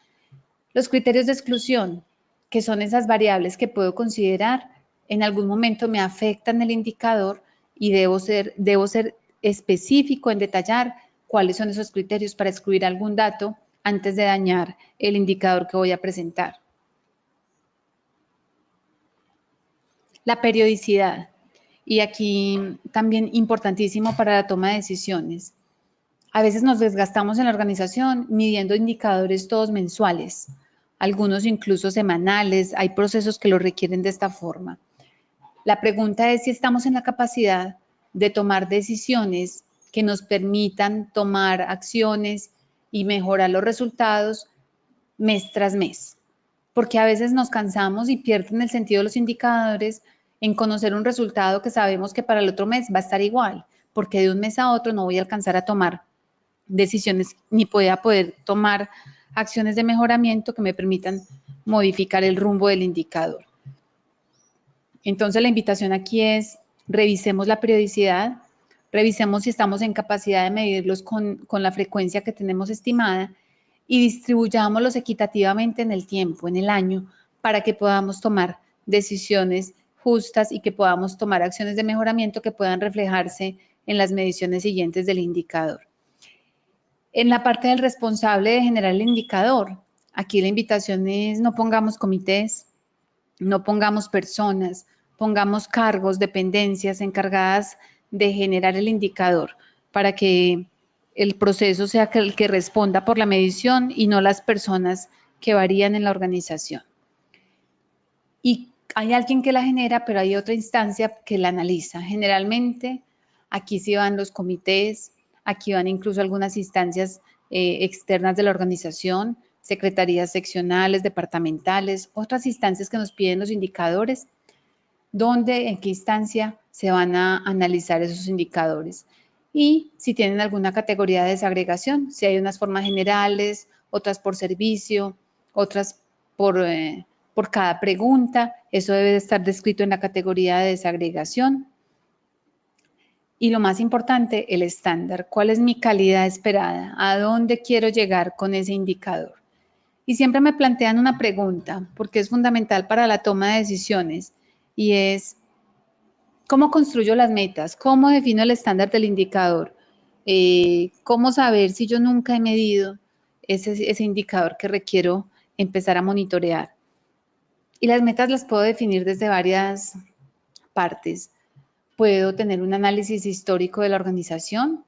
Los criterios de exclusión, que son esas variables que puedo considerar, en algún momento me afectan el indicador y debo ser específico en detallar cuáles son esos criterios para excluir algún dato antes de dañar el indicador que voy a presentar. La periodicidad, y aquí también importantísimo para la toma de decisiones. A veces nos desgastamos en la organización midiendo indicadores todos mensuales, algunos incluso semanales, hay procesos que lo requieren de esta forma. La pregunta es si estamos en la capacidad de tomar decisiones que nos permitan tomar acciones y mejorar los resultados mes tras mes, porque a veces nos cansamos y pierden el sentido los indicadores en conocer un resultado que sabemos que para el otro mes va a estar igual, porque de un mes a otro no voy a alcanzar a tomar decisiones ni voy a poder tomar acciones de mejoramiento que me permitan modificar el rumbo del indicador. Entonces la invitación aquí es revisemos la periodicidad, revisemos si estamos en capacidad de medirlos con la frecuencia que tenemos estimada y distribuyámoslos equitativamente en el tiempo, en el año, para que podamos tomar decisiones justas y que podamos tomar acciones de mejoramiento que puedan reflejarse en las mediciones siguientes del indicador. En la parte del responsable de generar el indicador, aquí la invitación es no pongamos comités, no pongamos personas, pongamos cargos, dependencias encargadas de generar el indicador para que el proceso sea el que responda por la medición y no las personas que varían en la organización. Y hay alguien que la genera, pero hay otra instancia que la analiza. Generalmente aquí sí van los comités, aquí van incluso algunas instancias externas de la organización, secretarías seccionales, departamentales, otras instancias que nos piden los indicadores, dónde, en qué instancia se van a analizar esos indicadores. Y si tienen alguna categoría de desagregación, si hay unas formas generales, otras por servicio, otras por cada pregunta, eso debe de estar descrito en la categoría de desagregación. Y lo más importante, el estándar. ¿Cuál es mi calidad esperada? ¿A dónde quiero llegar con ese indicador? Y siempre me plantean una pregunta, porque es fundamental para la toma de decisiones, y es, ¿cómo construyo las metas? ¿Cómo defino el estándar del indicador? ¿Cómo saber si yo nunca he medido ese indicador que requiero empezar a monitorear? Y las metas las puedo definir desde varias partes. Puedo tener un análisis histórico de la organización,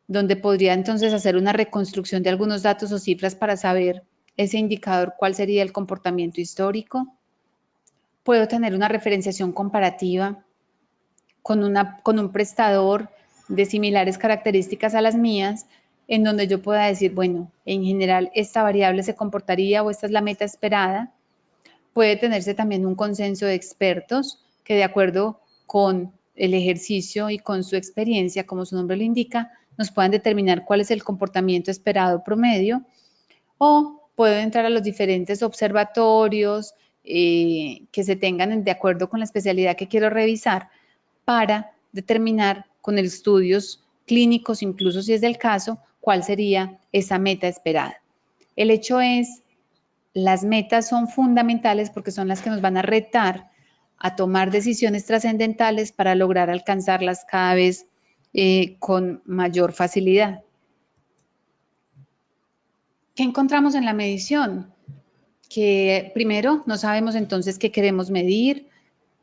donde podría entonces hacer una reconstrucción de algunos datos o cifras para saber ese indicador cuál sería el comportamiento histórico. Puedo tener una referenciación comparativa con un prestador de similares características a las mías, en donde yo pueda decir, bueno, en general esta variable se comportaría o esta es la meta esperada. Puede tenerse también un consenso de expertos que, de acuerdo con el ejercicio y con su experiencia, como su nombre lo indica, nos puedan determinar cuál es el comportamiento esperado promedio. O puedo entrar a los diferentes observatorios que se tengan de acuerdo con la especialidad que quiero revisar para determinar con estudios clínicos, incluso si es del caso, cuál sería esa meta esperada. El hecho es, las metas son fundamentales porque son las que nos van a retar a tomar decisiones trascendentales para lograr alcanzarlas cada vez con mayor facilidad. ¿Qué encontramos en la medición? Que primero no sabemos entonces qué queremos medir.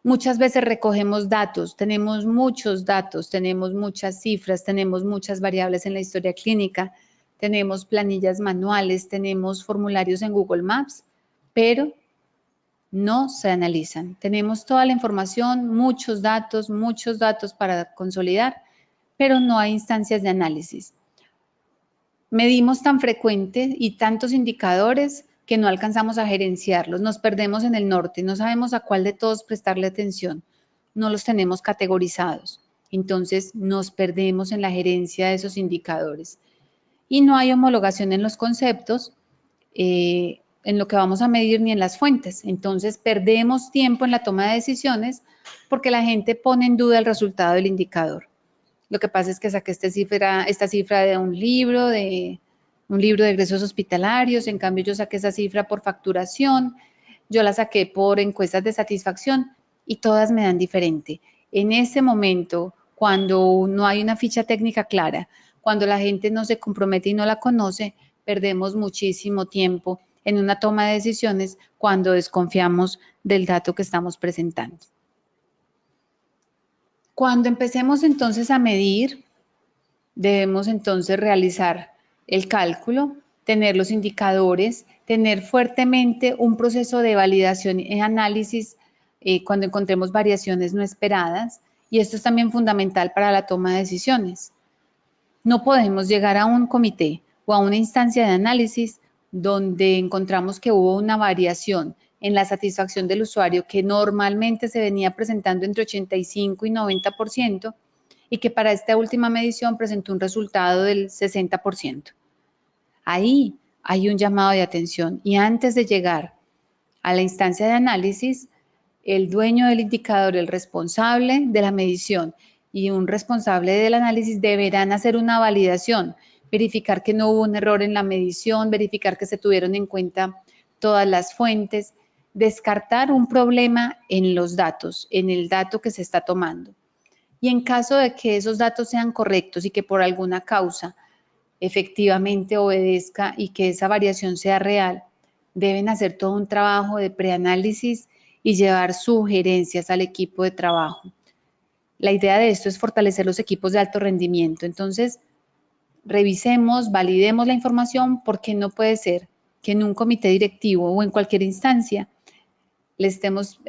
Muchas veces recogemos datos, tenemos muchos datos, tenemos muchas cifras, tenemos muchas variables en la historia clínica, tenemos planillas manuales, tenemos formularios en Google Maps, pero no se analizan. Tenemos toda la información, muchos datos para consolidar, pero no hay instancias de análisis. Medimos tan frecuente y tantos indicadores que no alcanzamos a gerenciarlos, nos perdemos en el norte, no sabemos a cuál de todos prestarle atención, no los tenemos categorizados, entonces nos perdemos en la gerencia de esos indicadores. Y no hay homologación en los conceptos, en lo que vamos a medir ni en las fuentes, entonces perdemos tiempo en la toma de decisiones porque la gente pone en duda el resultado del indicador. Lo que pasa es que saqué esta cifra de un libro de egresos hospitalarios, en cambio yo saqué esa cifra por facturación, yo la saqué por encuestas de satisfacción y todas me dan diferente. En ese momento, cuando no hay una ficha técnica clara, cuando la gente no se compromete y no la conoce, perdemos muchísimo tiempo en una toma de decisiones cuando desconfiamos del dato que estamos presentando. Cuando empecemos entonces a medir, debemos entonces realizar el cálculo, tener los indicadores, tener fuertemente un proceso de validación y análisis cuando encontremos variaciones no esperadas, y esto es también fundamental para la toma de decisiones. No podemos llegar a un comité o a una instancia de análisis donde encontramos que hubo una variación en la satisfacción del usuario que normalmente se venía presentando entre 85 y 90% y que para esta última medición presentó un resultado del 60%. Ahí hay un llamado de atención y antes de llegar a la instancia de análisis, el dueño del indicador, el responsable de la medición y un responsable del análisis deberán hacer una validación. verificar que no hubo un error en la medición, verificar que se tuvieron en cuenta todas las fuentes, descartar un problema en los datos, en el dato que se está tomando. Y en caso de que esos datos sean correctos y que por alguna causa efectivamente obedezca y que esa variación sea real, deben hacer todo un trabajo de preanálisis y llevar sugerencias al equipo de trabajo. La idea de esto es fortalecer los equipos de alto rendimiento. Entonces, revisemos, validemos la información, porque no puede ser que en un comité directivo o en cualquier instancia le estemos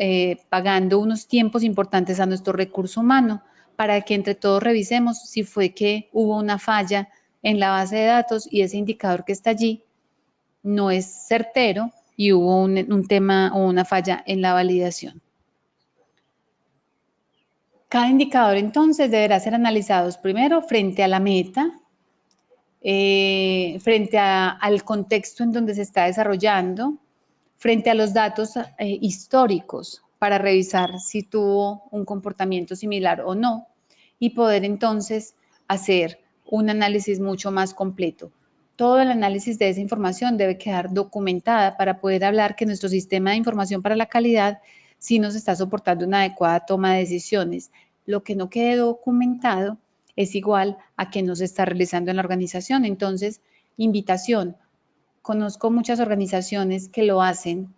pagando unos tiempos importantes a nuestro recurso humano para que entre todos revisemos si fue que hubo una falla en la base de datos y ese indicador que está allí no es certero y hubo un tema o una falla en la validación. Cada indicador entonces deberá ser analizado primero frente a la meta, frente al contexto en donde se está desarrollando, frente a los datos históricos para revisar si tuvo un comportamiento similar o no y poder entonces hacer un análisis mucho más completo. Todo el análisis de esa información debe quedar documentada para poder hablar que nuestro sistema de información para la calidad sí nos está soportando una adecuada toma de decisiones. Lo que no quede documentado es igual a que no se está realizando en la organización. Entonces, invitación. Conozco muchas organizaciones que lo hacen,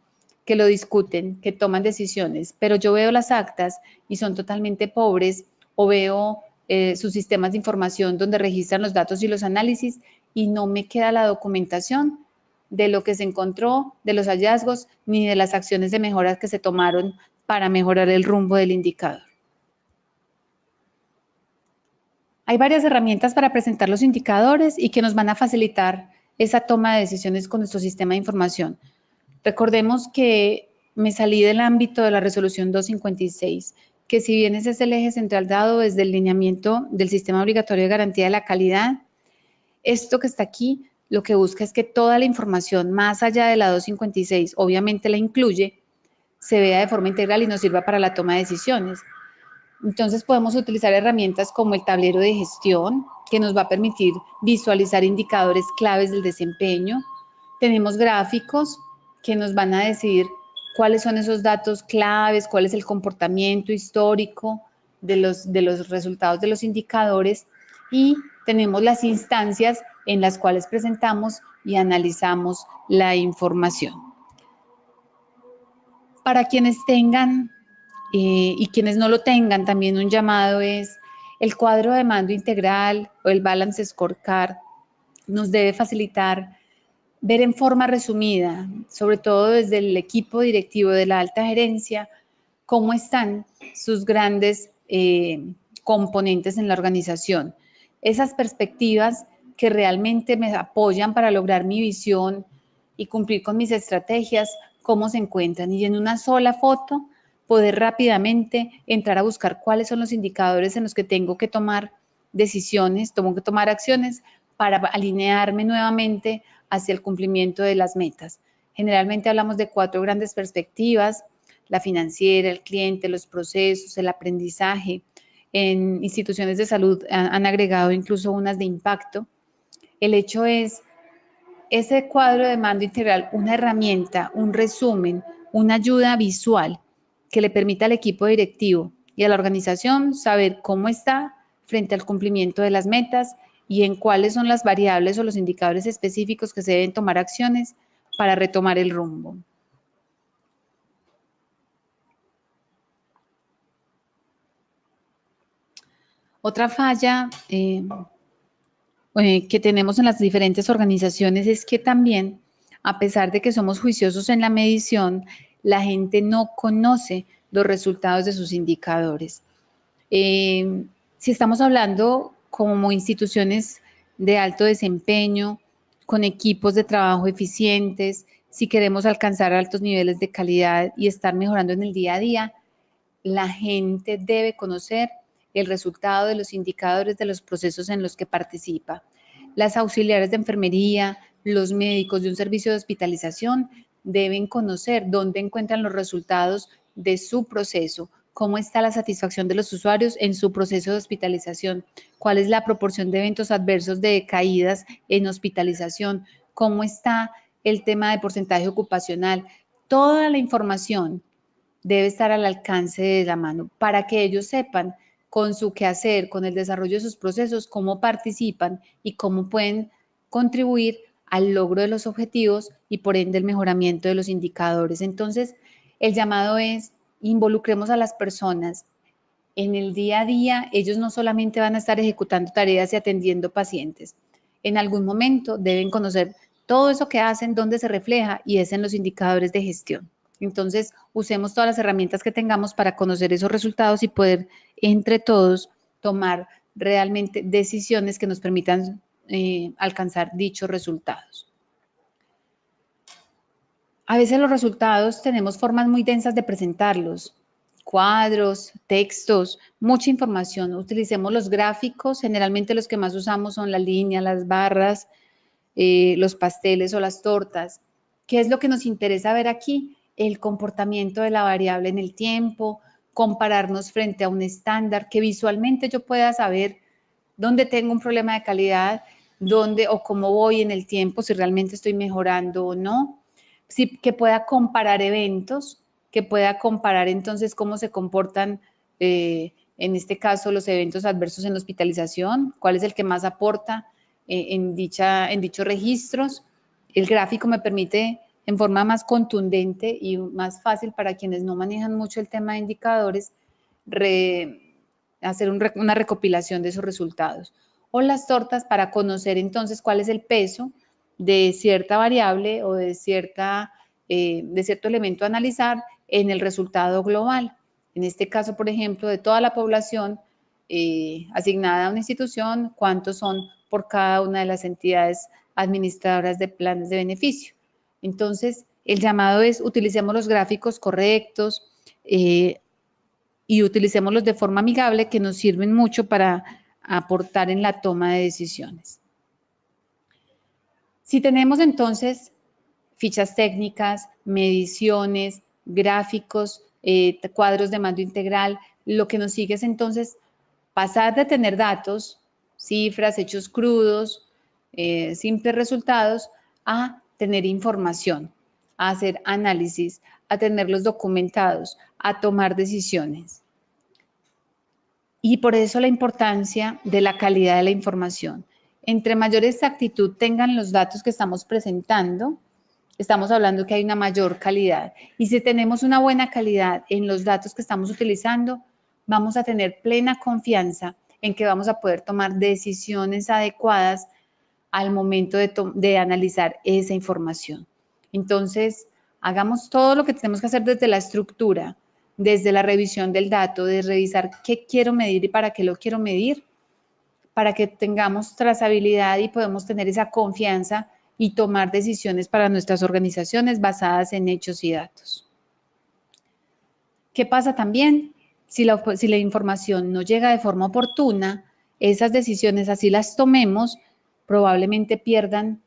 que lo discuten, que toman decisiones, pero yo veo las actas y son totalmente pobres, o veo sus sistemas de información donde registran los datos y los análisis y no me queda la documentación de lo que se encontró, de los hallazgos, ni de las acciones de mejoras que se tomaron para mejorar el rumbo del indicador. Hay varias herramientas para presentar los indicadores y que nos van a facilitar esa toma de decisiones con nuestro sistema de información. Recordemos que me salí del ámbito de la resolución 256, que si bien ese es el eje central dado desde el lineamiento del sistema obligatorio de garantía de la calidad, esto que está aquí lo que busca es que toda la información más allá de la 256, obviamente la incluye, se vea de forma integral y nos sirva para la toma de decisiones. Entonces podemos utilizar herramientas como el tablero de gestión, que nos va a permitir visualizar indicadores claves del desempeño. Tenemos gráficos que nos van a decir cuáles son esos datos claves, cuál es el comportamiento histórico de los resultados de los indicadores, y tenemos las instancias en las cuales presentamos y analizamos la información. Para quienes tengan y quienes no lo tengan, también un llamado es el cuadro de mando integral o el Balance Scorecard. Nos debe facilitar ver en forma resumida, sobre todo desde el equipo directivo de la alta gerencia, cómo están sus grandes componentes en la organización. Esas perspectivas que realmente me apoyan para lograr mi visión y cumplir con mis estrategias, cómo se encuentran. Y en una sola foto, poder rápidamente entrar a buscar cuáles son los indicadores en los que tengo que tomar decisiones, tengo que tomar acciones para alinearme nuevamente hacia el cumplimiento de las metas. Generalmente hablamos de 4 grandes perspectivas: la financiera, el cliente, los procesos, el aprendizaje. En instituciones de salud han agregado incluso unas de impacto. El hecho es ese cuadro de mando integral, una herramienta, un resumen, una ayuda visual que le permita al equipo directivo y a la organización saber cómo está frente al cumplimiento de las metas y en cuáles son las variables o los indicadores específicos que se deben tomar acciones para retomar el rumbo. Otra falla que tenemos en las diferentes organizaciones es que también, a pesar de que somos juiciosos en la medición, la gente no conoce los resultados de sus indicadores. Si estamos hablando como instituciones de alto desempeño, con equipos de trabajo eficientes, si queremos alcanzar altos niveles de calidad y estar mejorando en el día a día, la gente debe conocer el resultado de los indicadores de los procesos en los que participa. Las auxiliares de enfermería, los médicos de un servicio de hospitalización deben conocer dónde encuentran los resultados de su proceso, cómo está la satisfacción de los usuarios en su proceso de hospitalización, cuál es la proporción de eventos adversos de caídas en hospitalización, cómo está el tema de porcentaje ocupacional. Toda la información debe estar al alcance de la mano para que ellos sepan con su quehacer, con el desarrollo de sus procesos, cómo participan y cómo pueden contribuir al logro de los objetivos y por ende el mejoramiento de los indicadores. Entonces, el llamado es involucremos a las personas en el día a día. Ellos no solamente van a estar ejecutando tareas y atendiendo pacientes. En algún momento deben conocer todo eso que hacen, dónde se refleja, y es en los indicadores de gestión. Entonces, usemos todas las herramientas que tengamos para conocer esos resultados y poder entre todos tomar realmente decisiones que nos permitan alcanzar dichos resultados. A veces los resultados tenemos formas muy densas de presentarlos, cuadros, textos, mucha información. Utilicemos los gráficos, generalmente los que más usamos son la línea, las barras, los pasteles o las tortas. ¿Qué es lo que nos interesa ver aquí? El comportamiento de la variable en el tiempo, compararnos frente a un estándar, que visualmente yo pueda saber dónde tengo un problema de calidad, dónde o cómo voy en el tiempo, si realmente estoy mejorando o no. Sí, que pueda comparar eventos, que pueda comparar entonces cómo se comportan, en este caso, los eventos adversos en la hospitalización, cuál es el que más aporta en dichos registros. El gráfico me permite en forma más contundente y más fácil para quienes no manejan mucho el tema de indicadores, hacer una recopilación de esos resultados. O las tortas para conocer entonces cuál es el peso de cierta variable o de cierto elemento a analizar en el resultado global. En este caso, por ejemplo, de toda la población asignada a una institución, cuántos son por cada una de las entidades administradoras de planes de beneficio. Entonces, el llamado es utilicemos los gráficos correctos y utilicémoslos de forma amigable, que nos sirven mucho para aportar en la toma de decisiones. Si tenemos entonces fichas técnicas, mediciones, gráficos, cuadros de mando integral, lo que nos sigue es entonces pasar de tener datos, cifras, hechos crudos, simples resultados, a tener información, a hacer análisis, a tenerlos documentados, a tomar decisiones. Y por eso la importancia de la calidad de la información. Entre mayor exactitud tengan los datos que estamos presentando, estamos hablando que hay una mayor calidad. Y si tenemos una buena calidad en los datos que estamos utilizando, vamos a tener plena confianza en que vamos a poder tomar decisiones adecuadas al momento de analizar esa información. Entonces, hagamos todo lo que tenemos que hacer desde la estructura, desde la revisión del dato, de revisar qué quiero medir y para qué lo quiero medir, para que tengamos trazabilidad y podemos tener esa confianza y tomar decisiones para nuestras organizaciones basadas en hechos y datos. ¿Qué pasa también? Si la información no llega de forma oportuna, esas decisiones, así las tomemos, probablemente pierdan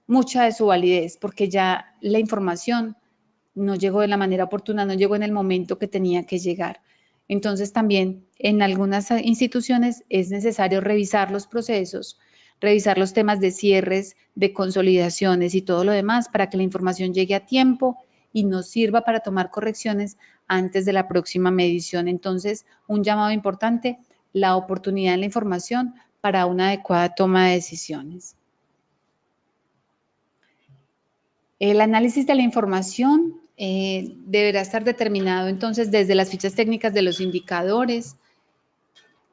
mucha de su validez, porque ya la información no llegó de la manera oportuna, no llegó en el momento que tenía que llegar. Entonces también en algunas instituciones es necesario revisar los procesos, revisar los temas de cierres, de consolidaciones y todo lo demás para que la información llegue a tiempo y nos sirva para tomar correcciones antes de la próxima medición. Entonces, un llamado importante, la oportunidad en la información para una adecuada toma de decisiones. El análisis de la información deberá estar determinado entonces desde las fichas técnicas de los indicadores,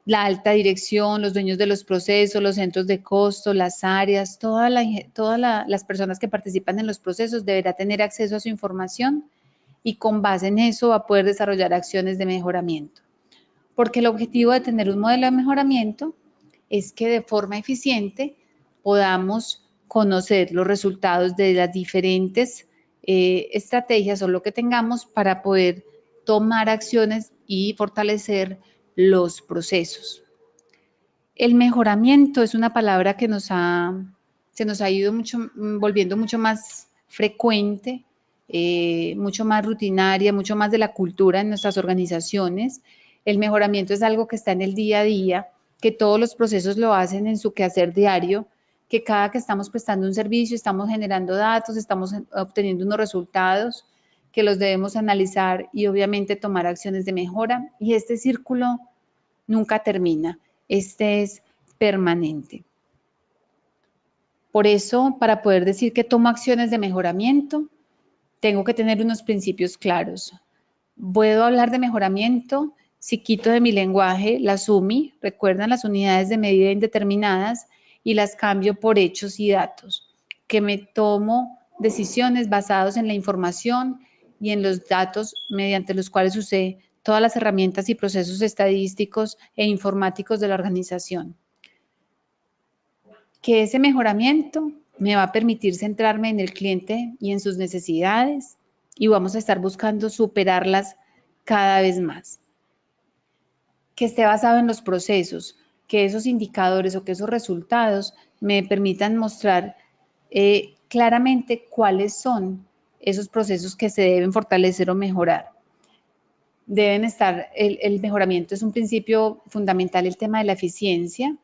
la alta dirección, los dueños de los procesos, los centros de costo, las áreas, todas las personas que participan en los procesos deberá tener acceso a su información y con base en eso va a poder desarrollar acciones de mejoramiento. Porque el objetivo de tener un modelo de mejoramiento es que de forma eficiente podamos conocer los resultados de las diferentes estrategias o lo que tengamos para poder tomar acciones y fortalecer los procesos. El mejoramiento es una palabra que se nos ha ido volviendo mucho más frecuente mucho más rutinaria, mucho más de la cultura en nuestras organizaciones. El mejoramiento es algo que está en el día a día, que todos los procesos lo hacen en su quehacer diario, que cada que estamos prestando un servicio, estamos generando datos, estamos obteniendo unos resultados, que los debemos analizar y obviamente tomar acciones de mejora. Y este círculo nunca termina, este es permanente. Por eso, para poder decir que tomo acciones de mejoramiento, tengo que tener unos principios claros. Puedo hablar de mejoramiento si quito de mi lenguaje las UMI, recuerdan las unidades de medida indeterminadas, y las cambio por hechos y datos, que me tomo decisiones basadas en la información y en los datos mediante los cuales usé todas las herramientas y procesos estadísticos e informáticos de la organización. Que ese mejoramiento me va a permitir centrarme en el cliente y en sus necesidades y vamos a estar buscando superarlas cada vez más. Que esté basado en los procesos, que esos indicadores o que esos resultados me permitan mostrar claramente cuáles son esos procesos que se deben fortalecer o mejorar. Deben estar, el mejoramiento es un principio fundamental, el tema de la eficiencia,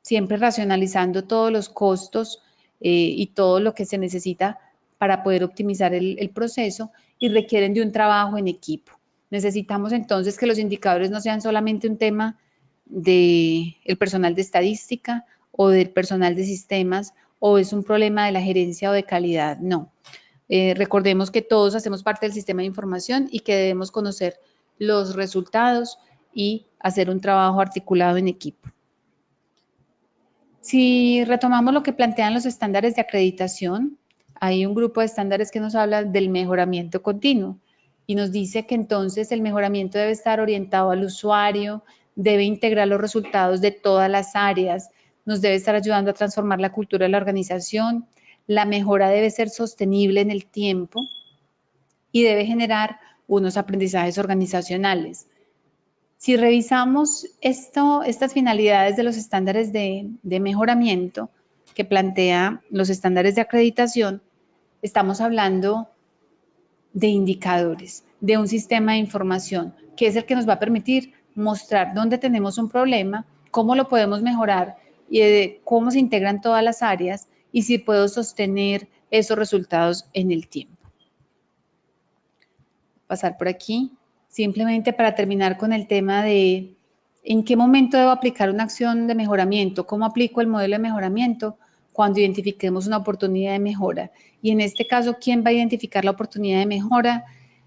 siempre racionalizando todos los costos y todo lo que se necesita para poder optimizar el proceso, y requieren de un trabajo en equipo. Necesitamos entonces que los indicadores no sean solamente un tema del personal de estadística o del personal de sistemas, o es un problema de la gerencia o de calidad, no. Recordemos que todos hacemos parte del sistema de información y que debemos conocer los resultados y hacer un trabajo articulado en equipo. Si retomamos lo que plantean los estándares de acreditación, hay un grupo de estándares que nos habla del mejoramiento continuo y nos dice que entonces el mejoramiento debe estar orientado al usuario, debe integrar los resultados de todas las áreas, nos debe estar ayudando a transformar la cultura de la organización, la mejora debe ser sostenible en el tiempo y debe generar unos aprendizajes organizacionales. Si revisamos estas finalidades de los estándares de mejoramiento que plantea los estándares de acreditación, estamos hablando de indicadores, de un sistema de información, que es el que nos va a permitir mostrar dónde tenemos un problema, cómo lo podemos mejorar y cómo se integran todas las áreas y si puedo sostener esos resultados en el tiempo. Pasar por aquí. Simplemente para terminar con el tema de en qué momento debo aplicar una acción de mejoramiento, cómo aplico el modelo de mejoramiento cuando identifiquemos una oportunidad de mejora. Y en este caso, ¿quién va a identificar la oportunidad de mejora?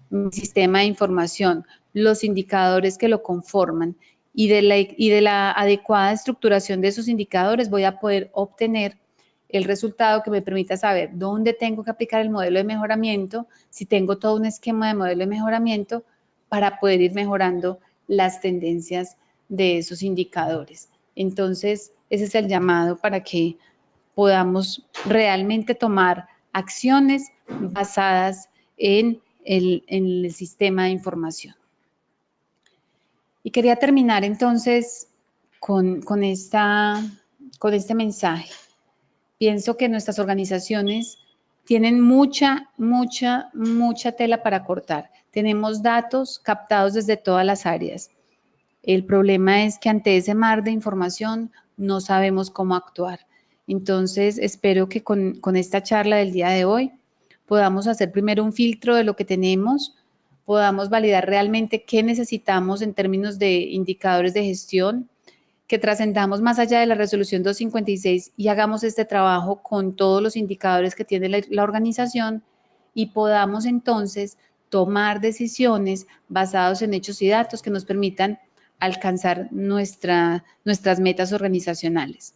Mi sistema de información, los indicadores que lo conforman y de la adecuada estructuración de esos indicadores voy a poder obtener el resultado que me permita saber dónde tengo que aplicar el modelo de mejoramiento, si tengo todo un esquema de modelo de mejoramiento, para poder ir mejorando las tendencias de esos indicadores. Entonces, ese es el llamado para que podamos realmente tomar acciones basadas en el sistema de información. Y quería terminar entonces con este mensaje. Pienso que nuestras organizaciones tienen mucha tela para cortar. Tenemos datos captados desde todas las áreas. El problema es que ante ese mar de información no sabemos cómo actuar. Entonces, espero que con esta charla del día de hoy podamos hacer primero un filtro de lo que tenemos, podamos validar realmente qué necesitamos en términos de indicadores de gestión, que trascendamos más allá de la resolución 256 y hagamos este trabajo con todos los indicadores que tiene la organización y podamos entonces tomar decisiones basadas en hechos y datos que nos permitan alcanzar nuestras metas organizacionales.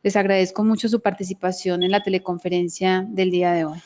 Les agradezco mucho su participación en la teleconferencia del día de hoy.